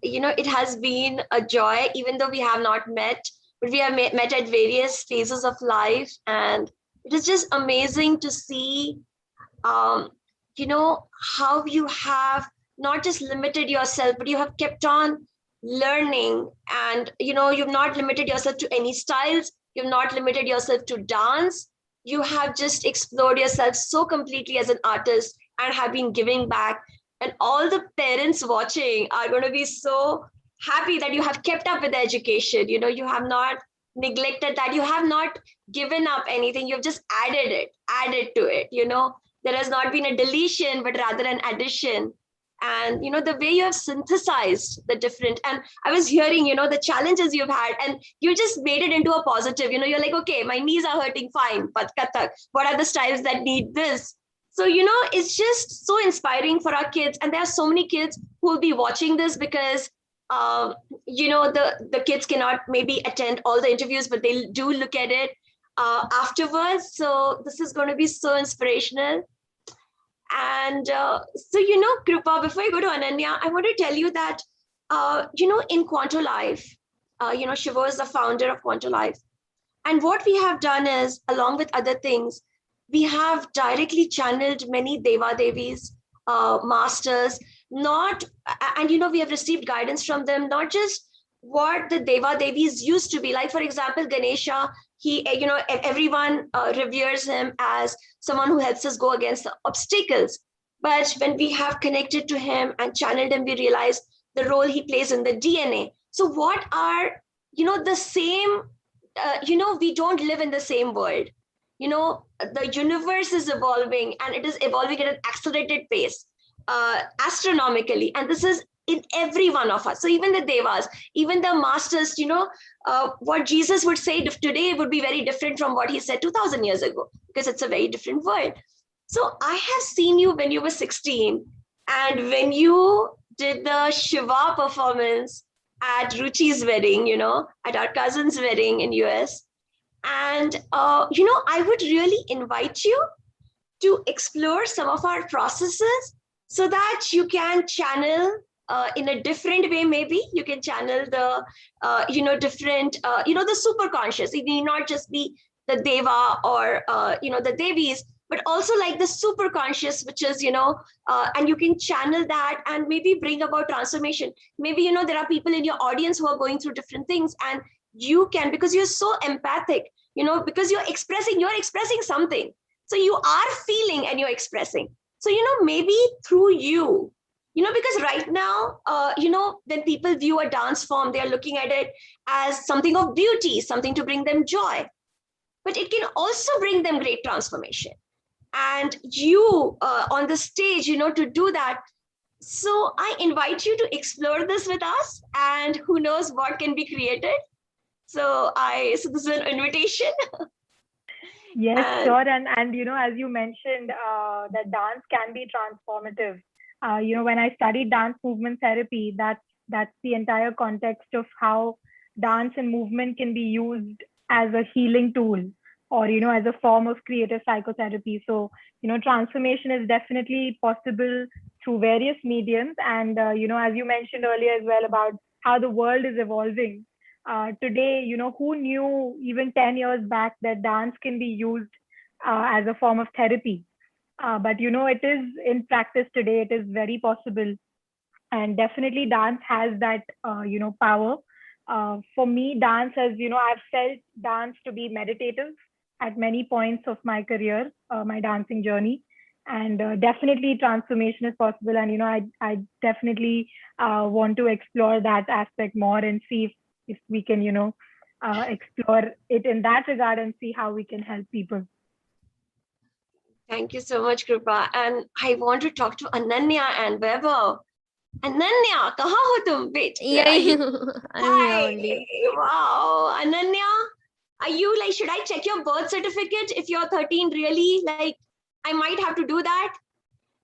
it has been a joy, even though we have not met, but we have met at various phases of life. And it is just amazing to see, how you have not just limited yourself, but you have kept on learning. And, you've not limited yourself to any styles. You've not limited yourself to dance. You have just explored yourself so completely as an artist and have been giving back. And all the parents watching are going to be so happy that you have kept up with the education. You have not neglected that. You have not given up anything. You've just added to it. There has not been a deletion, but rather an addition. And the way you have synthesized the different, and I was hearing the challenges you've had, and you just made it into a positive. You're like, okay, my knees are hurting, fine, but Kathak, what are the styles that need this? So it's just so inspiring for our kids. And there are so many kids who will be watching this, because the kids cannot maybe attend all the interviews, but they do look at it afterwards. So this is going to be so inspirational. And Krupa, before I go to Ananya, I want to tell you that, in Quanto Life, Shivo is the founder of Quanto Life. And what we have done is, along with other things, we have directly channeled many Deva Devis, masters, we have received guidance from them, not just what the Deva Devis used to be. Like, for example, Ganesha, everyone reveres him as someone who helps us go against the obstacles. But when we have connected to him and channeled him, we realize the role he plays in the DNA. So what are, the same, we don't live in the same world. The universe is evolving, and it is evolving at an accelerated pace, astronomically. And this is in every one of us. So even the Devas, even the masters, what Jesus would say today would be very different from what he said 2000 years ago, because it's a very different world. So I have seen you when you were 16, and when you did the Shiva performance at Ruchi's wedding, at our cousin's wedding in US. And, I would really invite you to explore some of our processes, so that you can channel in a different way. Maybe you can channel the, different, the super conscious. It need not just be the Deva or, the Devis, but also like the super conscious, which is, and you can channel that and maybe bring about transformation. Maybe, there are people in your audience who are going through different things, and you can, because you're so empathic, because you're expressing something. So you are feeling and you're expressing. So, maybe through you, because right now, when people view a dance form, they're looking at it as something of beauty, something to bring them joy. But it can also bring them great transformation. And you on the stage, to do that. So I invite you to explore this with us, and who knows what can be created. So this is an invitation. Yes, sure. And as you mentioned, that dance can be transformative. When I studied dance movement therapy, that's the entire context of how dance and movement can be used as a healing tool, or, as a form of creative psychotherapy. So, transformation is definitely possible through various mediums. And, as you mentioned earlier as well about how the world is evolving. Today, who knew even 10 years back that dance can be used as a form of therapy? But, it is in practice today, it is very possible. And definitely dance has that, power. For me, dance has, I've felt dance to be meditative at many points of my career, my dancing journey. And definitely transformation is possible. And, I definitely want to explore that aspect more and see if we can, explore it in that regard and see how we can help people. Thank you so much, Krupa. And I want to talk to Ananya and Vaibhav. Ananya, kahan ho tum? Wait. Yeah, I'm here Hi. only. Wow. Ananya, are you like, should I check your birth certificate if you're 13 really? Like, I might have to do that.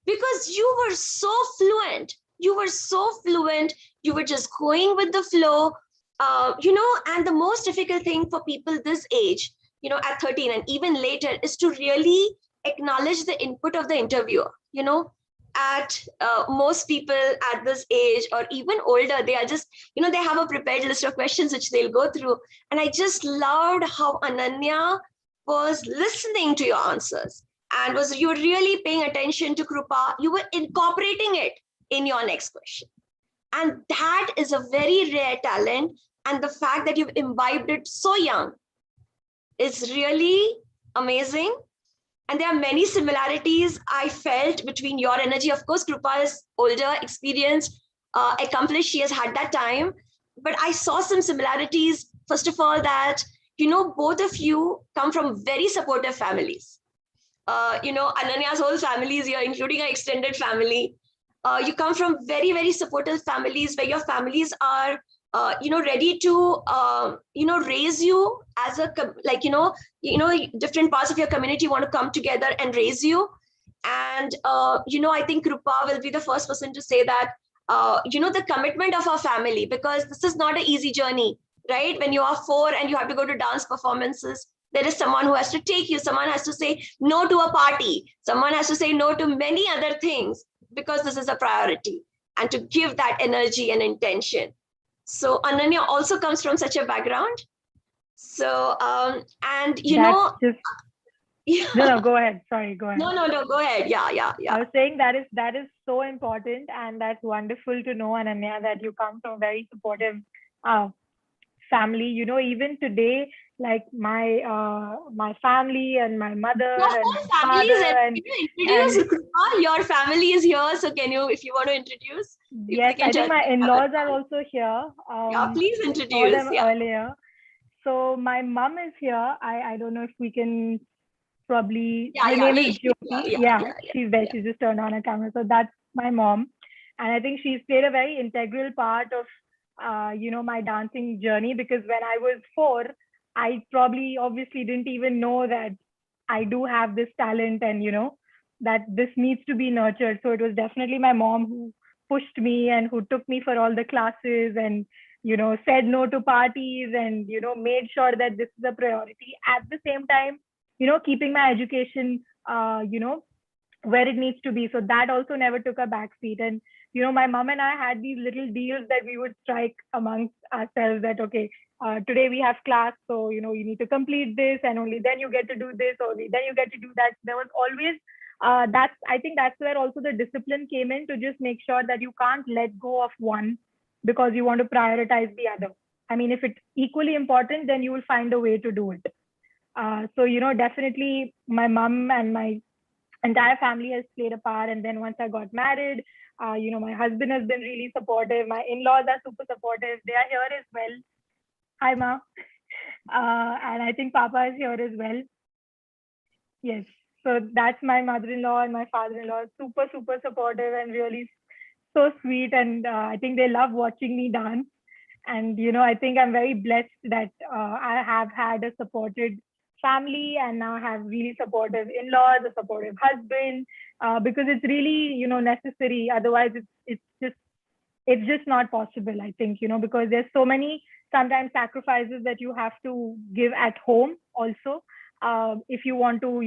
because you were so fluent. You were so fluent. You were just going with the flow. And the most difficult thing for people this age, at 13 and even later, is to really acknowledge the input of the interviewer. At most people at this age or even older, they are just, they have a prepared list of questions which they'll go through. And I just loved how Ananya was listening to your answers and you were really paying attention to Krupa. You were incorporating it in your next question. And that is a very rare talent. And the fact that you've imbibed it so young is really amazing. And there are many similarities I felt between your energy. Of course, Krupa is older, experienced, accomplished. She has had that time. But I saw some similarities. First of all, that, both of you come from very supportive families. Ananya's whole family is here, including her extended family. You come from very, very supportive families where your families are, ready to, raise you as a, different parts of your community want to come together and raise you. And, I think Krupa will be the first person to say that, the commitment of our family, because this is not an easy journey, right? When you are 4 and you have to go to dance performances, there is someone who has to take you. Someone has to say no to a party. Someone has to say no to many other things because this is a priority, and to give that energy and intention. So Ananya also comes from such a background. So, and yeah. No, go ahead. Sorry, go ahead. No, go ahead. Yeah. I was saying that is so important, and that's wonderful to know, Ananya, that you come from a very supportive family. Even today, like my family and my mother your and whole my family father is introduce. Your family is here, so can you, if you want to introduce? Yes, I think my in-laws are also here. Yeah, please I introduce. saw them earlier. So my mom is here. I don't know if we can probably. Her name is Chaubey. She's there. She just turned on her camera. So that's my mom, and I think she's played a very integral part of my dancing journey, because when I was 4, I probably obviously didn't even know that I do have this talent, and that this needs to be nurtured. So it was definitely my mom who pushed me and who took me for all the classes, and said no to parties, and made sure that this is a priority. At the same time, keeping my education where it needs to be. So that also never took a backseat. And my mom and I had these little deals that we would strike amongst ourselves, that okay, today we have class, so you need to complete this, and only then you get to do this, or then you get to do that. There was always I think that's where also the discipline came in, to just make sure that you can't let go of one because you want to prioritize the other. I mean, if it's equally important, then you will find a way to do it. So definitely my mom and my entire family has played a part. And then once I got married, my husband has been really supportive. My in-laws are super supportive. They are here as well. Hi, Ma. And I think Papa is here as well. Yes. So that's my mother-in-law and my father-in-law, super, super supportive and really so sweet. And I think they love watching me dance. And, I think I'm very blessed that I have had a supported family, and now have really supportive in-laws, a supportive husband, because it's really, necessary. Otherwise, it's just not possible, I think, because there's so many sometimes sacrifices that you have to give at home also. If you want to,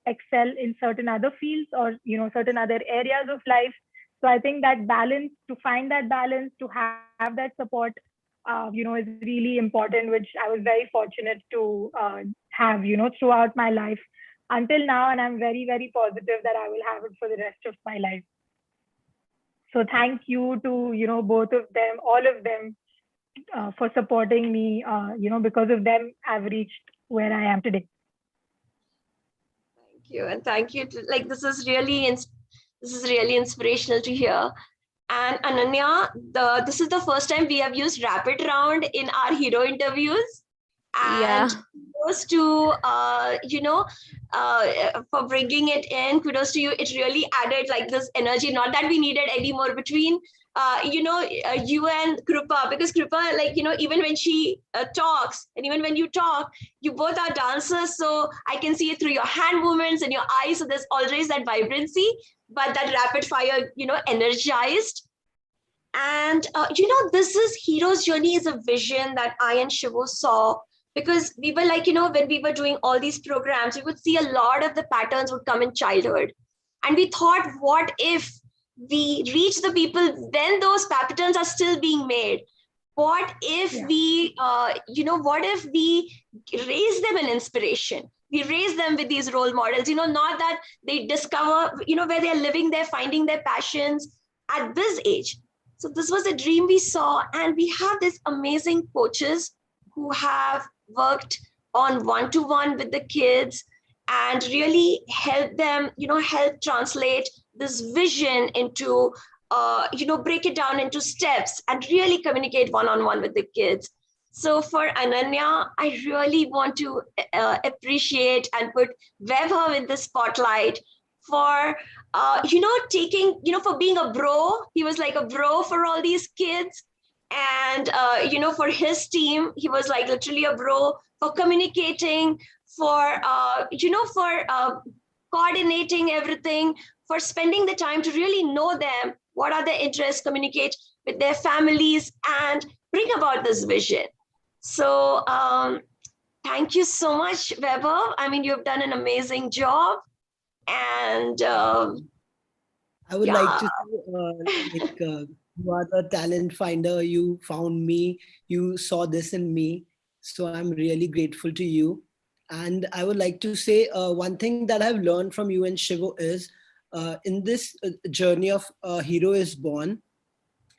excel in certain other fields or, certain other areas of life. So I think that balance, to find that balance, to have that support, is really important, which I was very fortunate to have, throughout my life until now. And I'm very, very positive that I will have it for the rest of my life. So thank you to, both of them, all of them, for supporting me. Because of them, I've reached where I am today. Thank you. And thank you. This is really inspirational to hear. And Ananya, this is the first time we have used rapid round in our hero interviews. And kudos to, for bringing it in. Kudos to you. It really added this energy, not that we needed anymore, between you and Krupa, because Krupa, like, even when she talks, and even when you talk, you both are dancers. So I can see it through your hand movements and your eyes. So there's always that vibrancy, but that rapid fire, energized. And, this is Hero's Journey is a vision that I and Shivo saw, because we were like, when we were doing all these programs, we would see a lot of the patterns would come in childhood. And we thought, what if we reach the people when those patterns are still being made? What if we, what if we raise them in inspiration? We raise them with these role models, not that they discover, where they're living, they're finding their passions at this age. So this was a dream we saw, and we have these amazing coaches who have worked on one-to-one with the kids and really help them, help translate this vision into, break it down into steps and really communicate one-on-one with the kids. So for Ananya, I really want to appreciate and put Vaibhav in the spotlight for, taking, for being a bro. He was like a bro for all these kids. And, for his team, he was like literally a bro for communicating, for, coordinating everything, for spending the time to really know them, what are their interests, communicate with their families, and bring about this vision. So thank you so much, Vaibhav. I mean, you've done an amazing job. And I would like to say, you are the talent finder. You found me. You saw this in me. So I'm really grateful to you. And I would like to say one thing that I've learned from you and Shivo is in this journey of Hero is Born,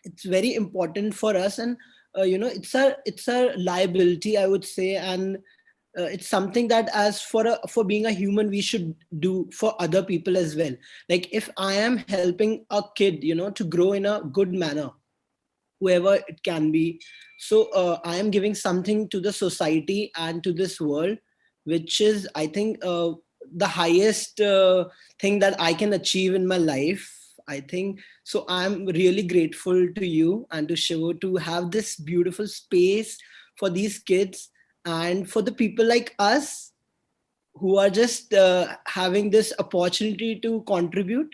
it's very important for us. And, it's a liability, I would say. And it's something that as for being a human, we should do for other people as well. Like if I am helping a kid, to grow in a good manner, whoever it can be. So I am giving something to the society and to this world, which is, I think, the highest thing that I can achieve in my life, I think. So I'm really grateful to you and to Shivo to have this beautiful space for these kids and for the people like us who are just having this opportunity to contribute,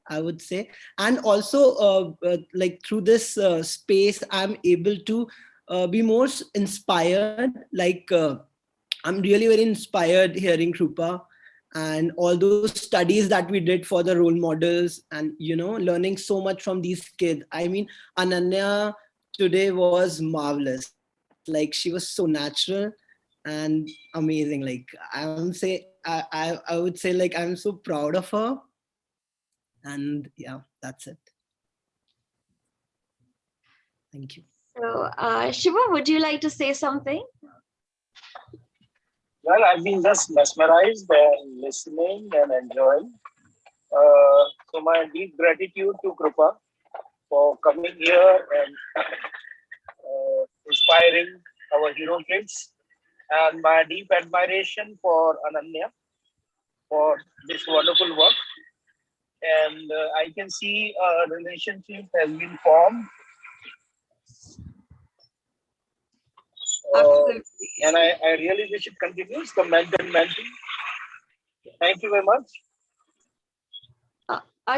I would say. And also like through this space, I'm able to be more inspired. Like I'm really very inspired hearing Krupa and all those studies that we did for the role models, and learning so much from these kids. I mean, Ananya today was marvelous. Like she was so natural and amazing. Like I would say, like, I'm so proud of her. And yeah, that's it. Thank you. So Shiva, would you like to say something? Well, I've been just mesmerized and listening and enjoying. So my deep gratitude to Krupa for coming here and inspiring our hero kids, and my deep admiration for Ananya for this wonderful work. And I can see a relationship has been formed. Absolutely. And I really wish it continues, the mentor. Thank you very much.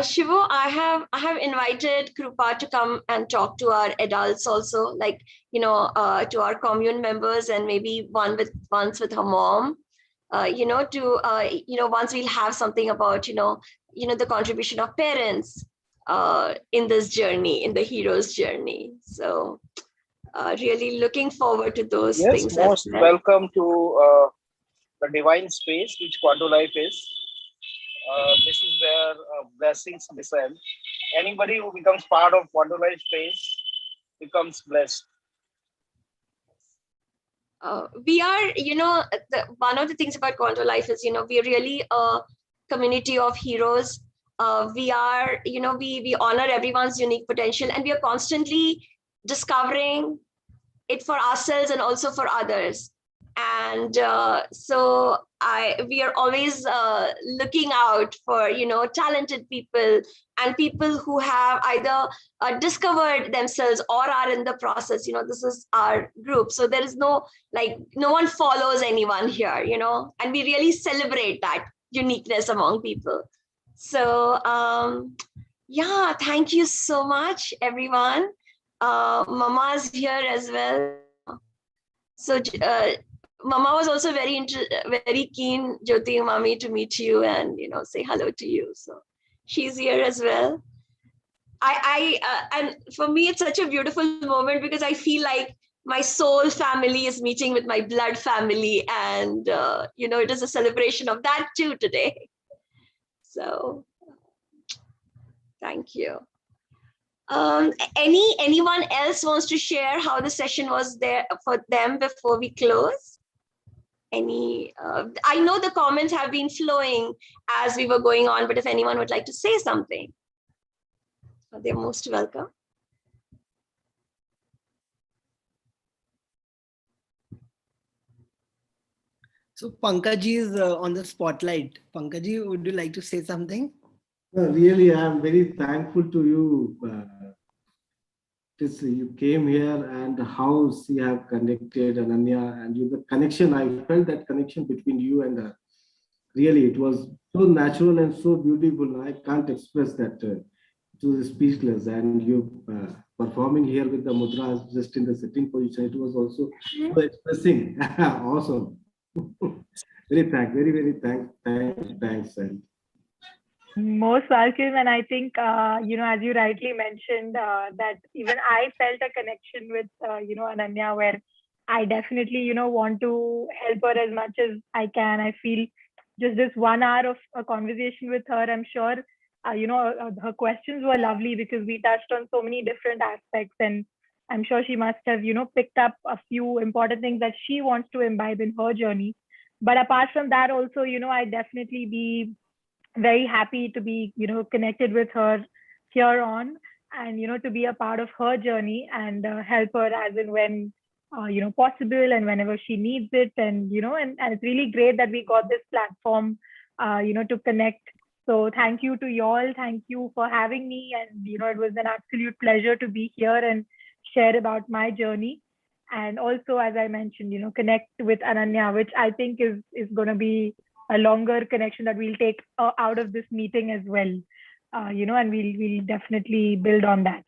Shivo, I have invited Krupa to come and talk to our adults also, like, to our commune members, and maybe once with her mom, once we'll have something about, the contribution of parents in this journey, in the hero's journey. So really looking forward to those things. Yes, most welcome to the divine space, which Quanto Life is. This is where blessings descend. Anybody who becomes part of Quanto Life space becomes blessed. We are, one of the things about Quanto Life is, we're really a community of heroes. We are, we honor everyone's unique potential, and we are constantly discovering it for ourselves and also for others. And we are always looking out for, talented people and people who have either discovered themselves or are in the process. This is our group. So there is no one follows anyone here, and we really celebrate that uniqueness among people. So yeah, thank you so much, everyone. Mama's here as well. So Mama was also very keen, Jyoti Mami, to meet you and say hello to you. So she's here as well. And for me, it's such a beautiful moment because I feel like my soul family is meeting with my blood family, and it is a celebration of that too today. So thank you. Anyone else wants to share how the session was there for them before we close? I know the comments have been flowing as we were going on, but if anyone would like to say something, they're most welcome. So Pankaj is on the spotlight. Pankaj, would you like to say something? Really, I am very thankful to you. You came here and how you have connected Ananya and you, the connection, I felt that connection between you and her. Really, it was so natural and so beautiful. I can't express that. It was speechless. And you performing here with the mudras just in the sitting position, it was also so expressing. Awesome. very thanks. And Most welcome. And I think, as you rightly mentioned, that even I felt a connection with, Ananya, where I definitely, want to help her as much as I can. I feel just this 1 hour of a conversation with her, I'm sure, her questions were lovely because we touched on so many different aspects. And I'm sure she must have, picked up a few important things that she wants to imbibe in her journey. But apart from that, also, I definitely be very happy to be connected with her here on, and to be a part of her journey and help her as and when possible and whenever she needs it. And and it's really great that we got this platform to connect. So thank you to you all. Thank you for having me, and it was an absolute pleasure to be here and share about my journey. And also, as I mentioned, connect with Ananya, which I think is going to be a longer connection that we'll take out of this meeting as well, and we'll definitely build on that.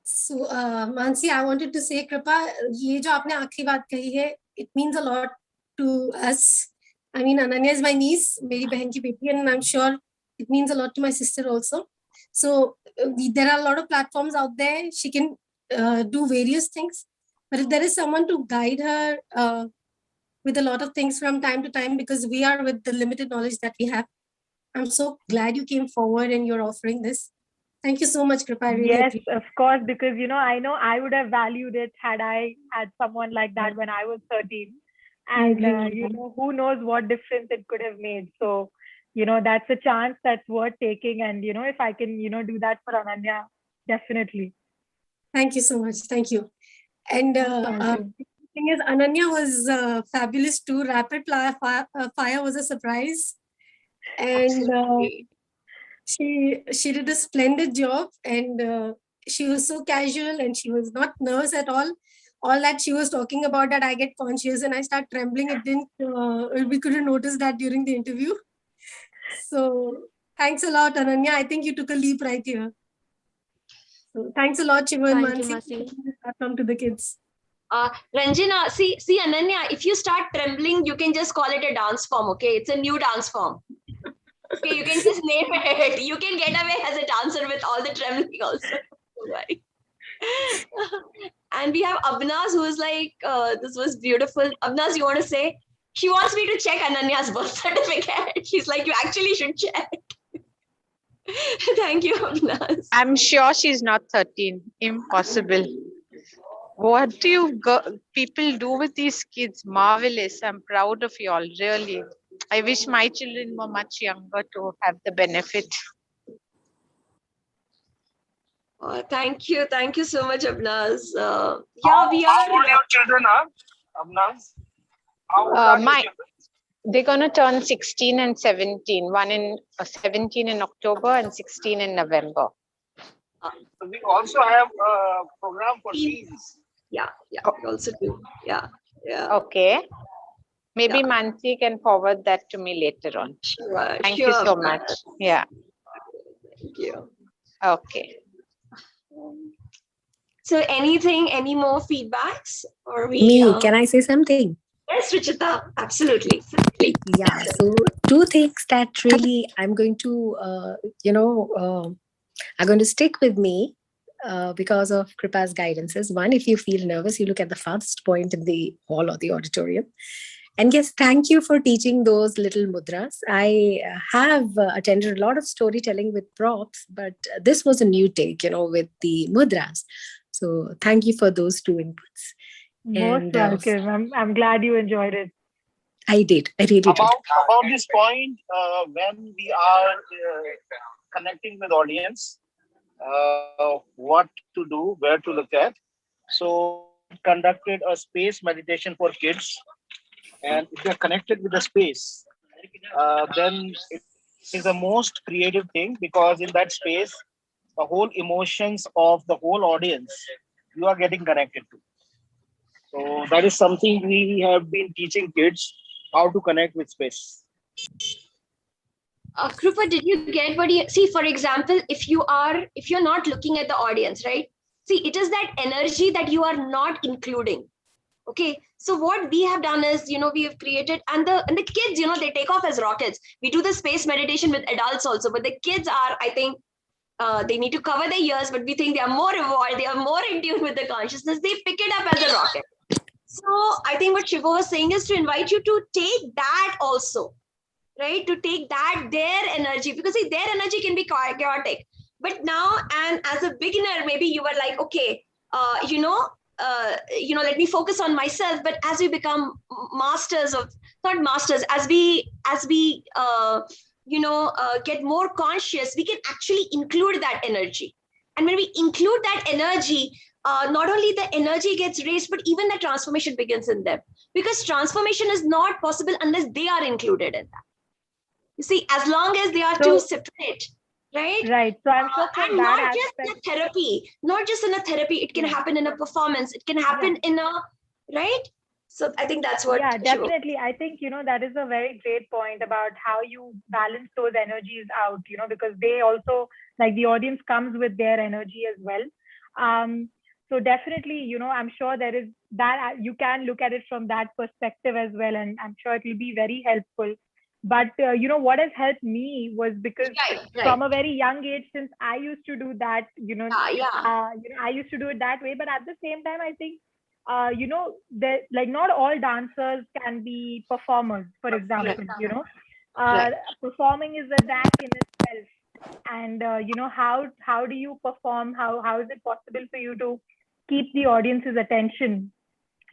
So, Mansi, I wanted to say, Kripa, ये जो आपने आखिरी बात कही है, it means a lot to us. I mean, Ananya is my niece, मेरी बहन की बेटी, and I'm sure it means a lot to my sister also. So, there are a lot of platforms out there. She can do various things, but if there is someone to guide her with a lot of things from time to time, because we are with the limited knowledge that we have. I'm so glad you came forward and you're offering this. Thank you so much, Kripa. I really Yes, appreciate it. of course, because I know I would have valued it had I had someone like that when I was 13. And who knows what difference it could have made. So, that's a chance that's worth taking. And if I can, do that for Ananya, definitely. Thank you so much. Thank you. And the thing is, Ananya was fabulous too. Rapid fire was a surprise. And she did a splendid job, and she was so casual and she was not nervous at all. All that she was talking about, that I get conscious and I start trembling. It didn't, we couldn't notice that during the interview. So thanks a lot, Ananya. I think you took a leap right here. So thanks a lot, Shivo and Mansi. Welcome to the kids. Ranjana, see Ananya, if you start trembling, you can just call it a dance form, okay? It's a new dance form. Okay, you can just name it. You can get away as a dancer with all the trembling also. Right. And we have Abnaz, who is like, this was beautiful. Abnaz, you want to say? She wants me to check Ananya's birth certificate. She's like, you actually should check. Thank you, Abnaz. I'm sure she's not 13. Impossible. What do you people do with these kids? Marvelous. I'm proud of you all, really. I wish my children were much younger to have the benefit. Thank you so much, Abnaz. Yeah, we are. How old are your children, Abnaz? How old are your My children? they're gonna turn 16 and 17. One in 17 in October and 16 in November. So we also have a program for Teens. teens. Yeah, we also do. Yeah. Okay. Maybe Yeah. Mansi can forward that to me later on. Sure. Thank you so much. Yeah. Thank you. Okay. So any more feedbacks? Or Can I say something? Yes, Ruchita, absolutely. Yeah, so two things that really I'm going to, are going to stick with me because of Kripa's guidances. One, if you feel nervous, you look at the farthest point in the hall or the auditorium. And yes, thank you for teaching those little mudras. I have attended a lot of storytelling with props, but this was a new take, with the mudras. So thank you for those two inputs. Most welcome. I'm glad you enjoyed it. I did. I really did. About this point, when we are connecting with audience, what to do, where to look at. So we had conducted a space meditation for kids, and if they're connected with the space, then it is the most creative thing, because in that space, the whole emotions of the whole audience you are getting connected to. So that is something we have been teaching kids, how to connect with space. Krupa, did you get what you see? For example, if you're not looking at the audience, right? See, it is that energy that you are not including. Okay, so what we have done is, we have created, and the kids, they take off as rockets. We do the space meditation with adults also, but the kids are, I think, they need to cover their ears, but we think they are more evolved, they are more in tune with the consciousness. They pick it up as a rocket. So I think what Shivo was saying is to invite you to take that also, right? To take that, their energy, because see, their energy can be chaotic. But now, and as a beginner, maybe you were like, okay, let me focus on myself. But as we become masters of, not masters, as we get more conscious, we can actually include that energy. And when we include that energy, not only the energy gets raised, but even the transformation begins in them. Because transformation is not possible unless they are included in that. You see, as long as they are two separate, right? Right. So I'm sure for and that not aspect, just in a therapy, not just in a therapy, it can happen in a performance, it can happen in a, right? So I think that's what. Yeah, definitely. I think, that is a very great point about how you balance those energies out, because they also, like the audience comes with their energy as well. So definitely, I'm sure there is that you can look at it from that perspective as well. And I'm sure it will be very helpful. But, what has helped me was because from a very young age, since I used to do that, I used to do it that way. But at the same time, I think, like not all dancers can be performers, for example, performing is a knack in itself. And, how do you perform? How is it possible for you to keep the audience's attention?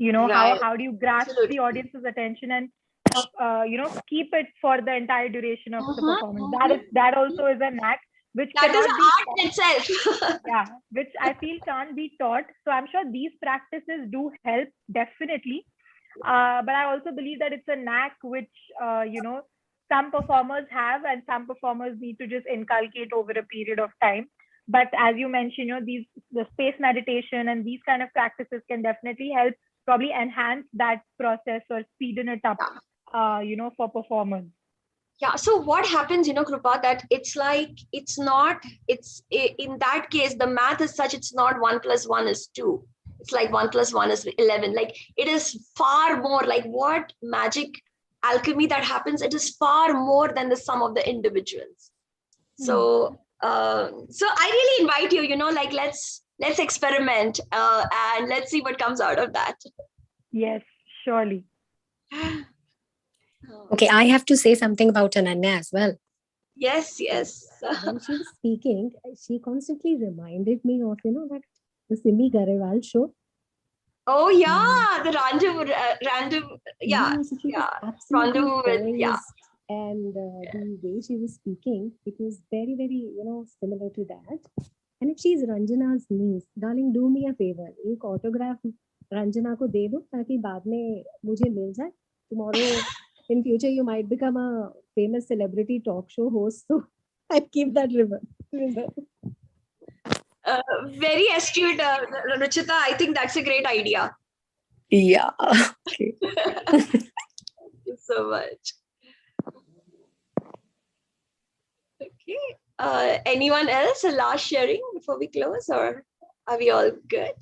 How do you grasp the audience's attention and keep it for the entire duration of the performance? That also is a knack which that is cannot an be art in itself. yeah, which I feel can't be taught. So I'm sure these practices do help definitely. But I also believe that it's a knack which some performers have, and some performers need to just inculcate over a period of time. But as you mentioned, the space meditation and these kind of practices can definitely help probably enhance that process or speeden it up, for performers. Yeah. So what happens, Krupa, that it's like, it's in that case, the math is such, it's not 1 + 1 is 2. It's like 1 + 1 is 11. Like it is far more, like what magic alchemy that happens. It is far more than the sum of the individuals. So, so I really invite you, like, let's experiment and let's see what comes out of that. Yes, surely. Okay, I have to say something about Ananya as well. Yes. When she was speaking, she constantly reminded me of, that the Simi Garewal show. Oh yeah, the random, Absolutely poised. And the way she was speaking, it was very, very, similar to that. And if she's Ranjana's niece, darling, do me a favor. एक autograph Ranjana को दे दो ताकि बाद में मुझे मिल जाए. tomorrow in future you might become a famous celebrity talk show host. So I keep that reserve. Very astute, Ruchita. I think that's a great idea. Yeah. Okay. Thank you so much. Okay. Anyone else? A last sharing before we close, or are we all good?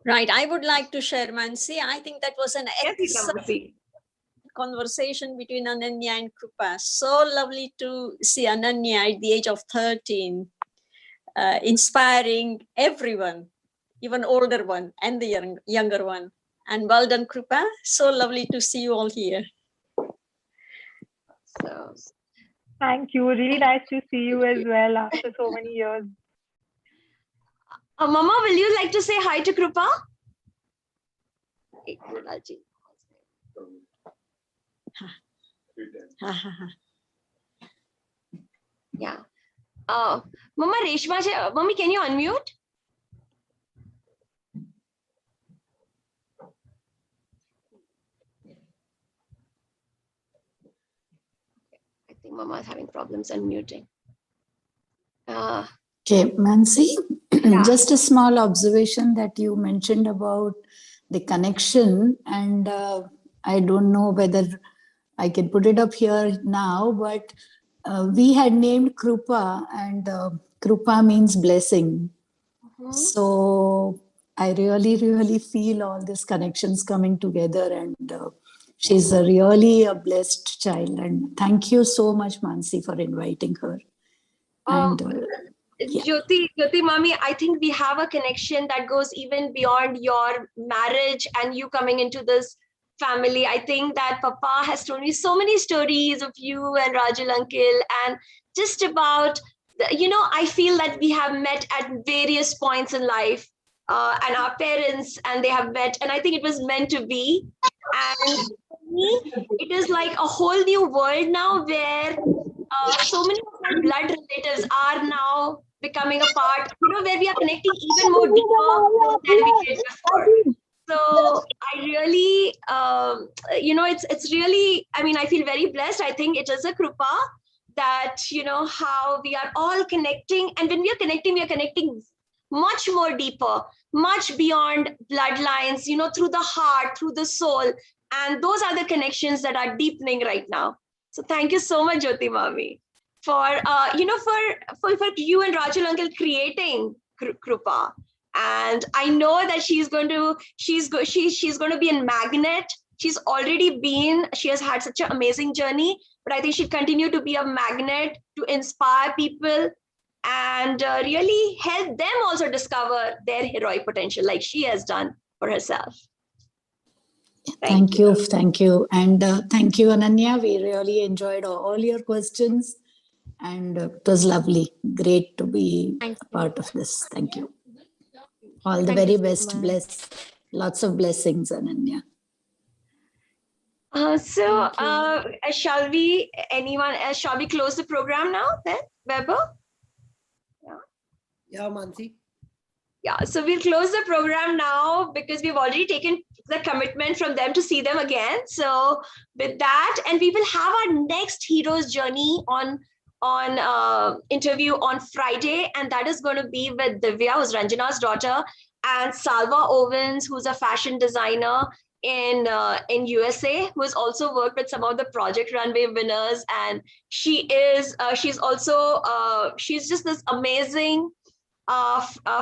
Right. I would like to share, Mansi. I think that was an Yes, excellent conversation between Ananya and Krupa. So lovely to see Ananya at the age of 13, inspiring everyone, even older one and the younger one. And well done, Krupa. So lovely to see you all here. So, thank you. Really nice to see you as well after so many years. Mama, will you like to say hi to Krupa? Yeah. Mama Reshma, Mommy, can you unmute? I think Mama is having problems unmuting. Okay, Mansi, just a small observation that you mentioned about the connection, and I don't know whether I can put it up here now, but we had named Krupa, and Krupa means blessing. So I really feel all these connections coming together, and she's really a blessed child. And thank you so much, Mansi, for inviting her. And yeah. Jyoti Mami, I think we have a connection that goes even beyond your marriage and you coming into this family. I think that Papa has told me so many stories of you and Rajul uncle, and just about, I feel that we have met at various points in life, and our parents, and they have met, and I think it was meant to be. And for me, it is like a whole new world now where so many of our blood relatives are now becoming a part, where we are connecting even more deeper than we did before. So I really, it's really, I feel very blessed. I think it is a krupa that, how we are all connecting. And when we are connecting much more deeper, much beyond bloodlines, through the heart, through the soul. And those are the connections that are deepening right now. So thank you so much, Jyoti Mami, for for you and Rajul uncle creating Krupa. And I know that she's going to be in magnet. She's already been. She has had such an amazing journey, but I think she'll continue to be a magnet to inspire people and really help them also discover their heroic potential, like she has done for herself. Thank you. And thank you, Ananya. We really enjoyed all your questions, and it was lovely. Great to be a part of this. Thank you. All the very best. Lots of blessings, Ananya. Shall we close the program now then, Weber? Yeah, Mansi. Yeah, so we'll close the program now because we've already taken the commitment from them to see them again. So with that, and we will have our next hero's journey on interview on Friday, and that is going to be with Divya, who's Ranjana's daughter, and Salva Owens, who's a fashion designer in USA, who has also worked with some of the Project Runway winners, and she's just this amazing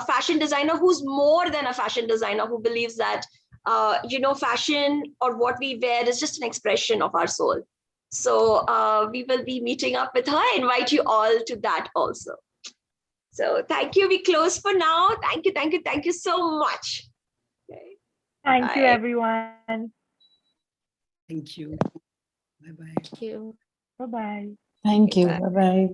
fashion designer who's more than a fashion designer, who believes that fashion or what we wear is just an expression of our soul. So we will be meeting up with her. I invite you all to that also. So thank you. We close for now. Thank you so much. Okay. Thank you, everyone. Thank you. Bye-bye. Thank you. Bye-bye. Thank you. Bye-bye.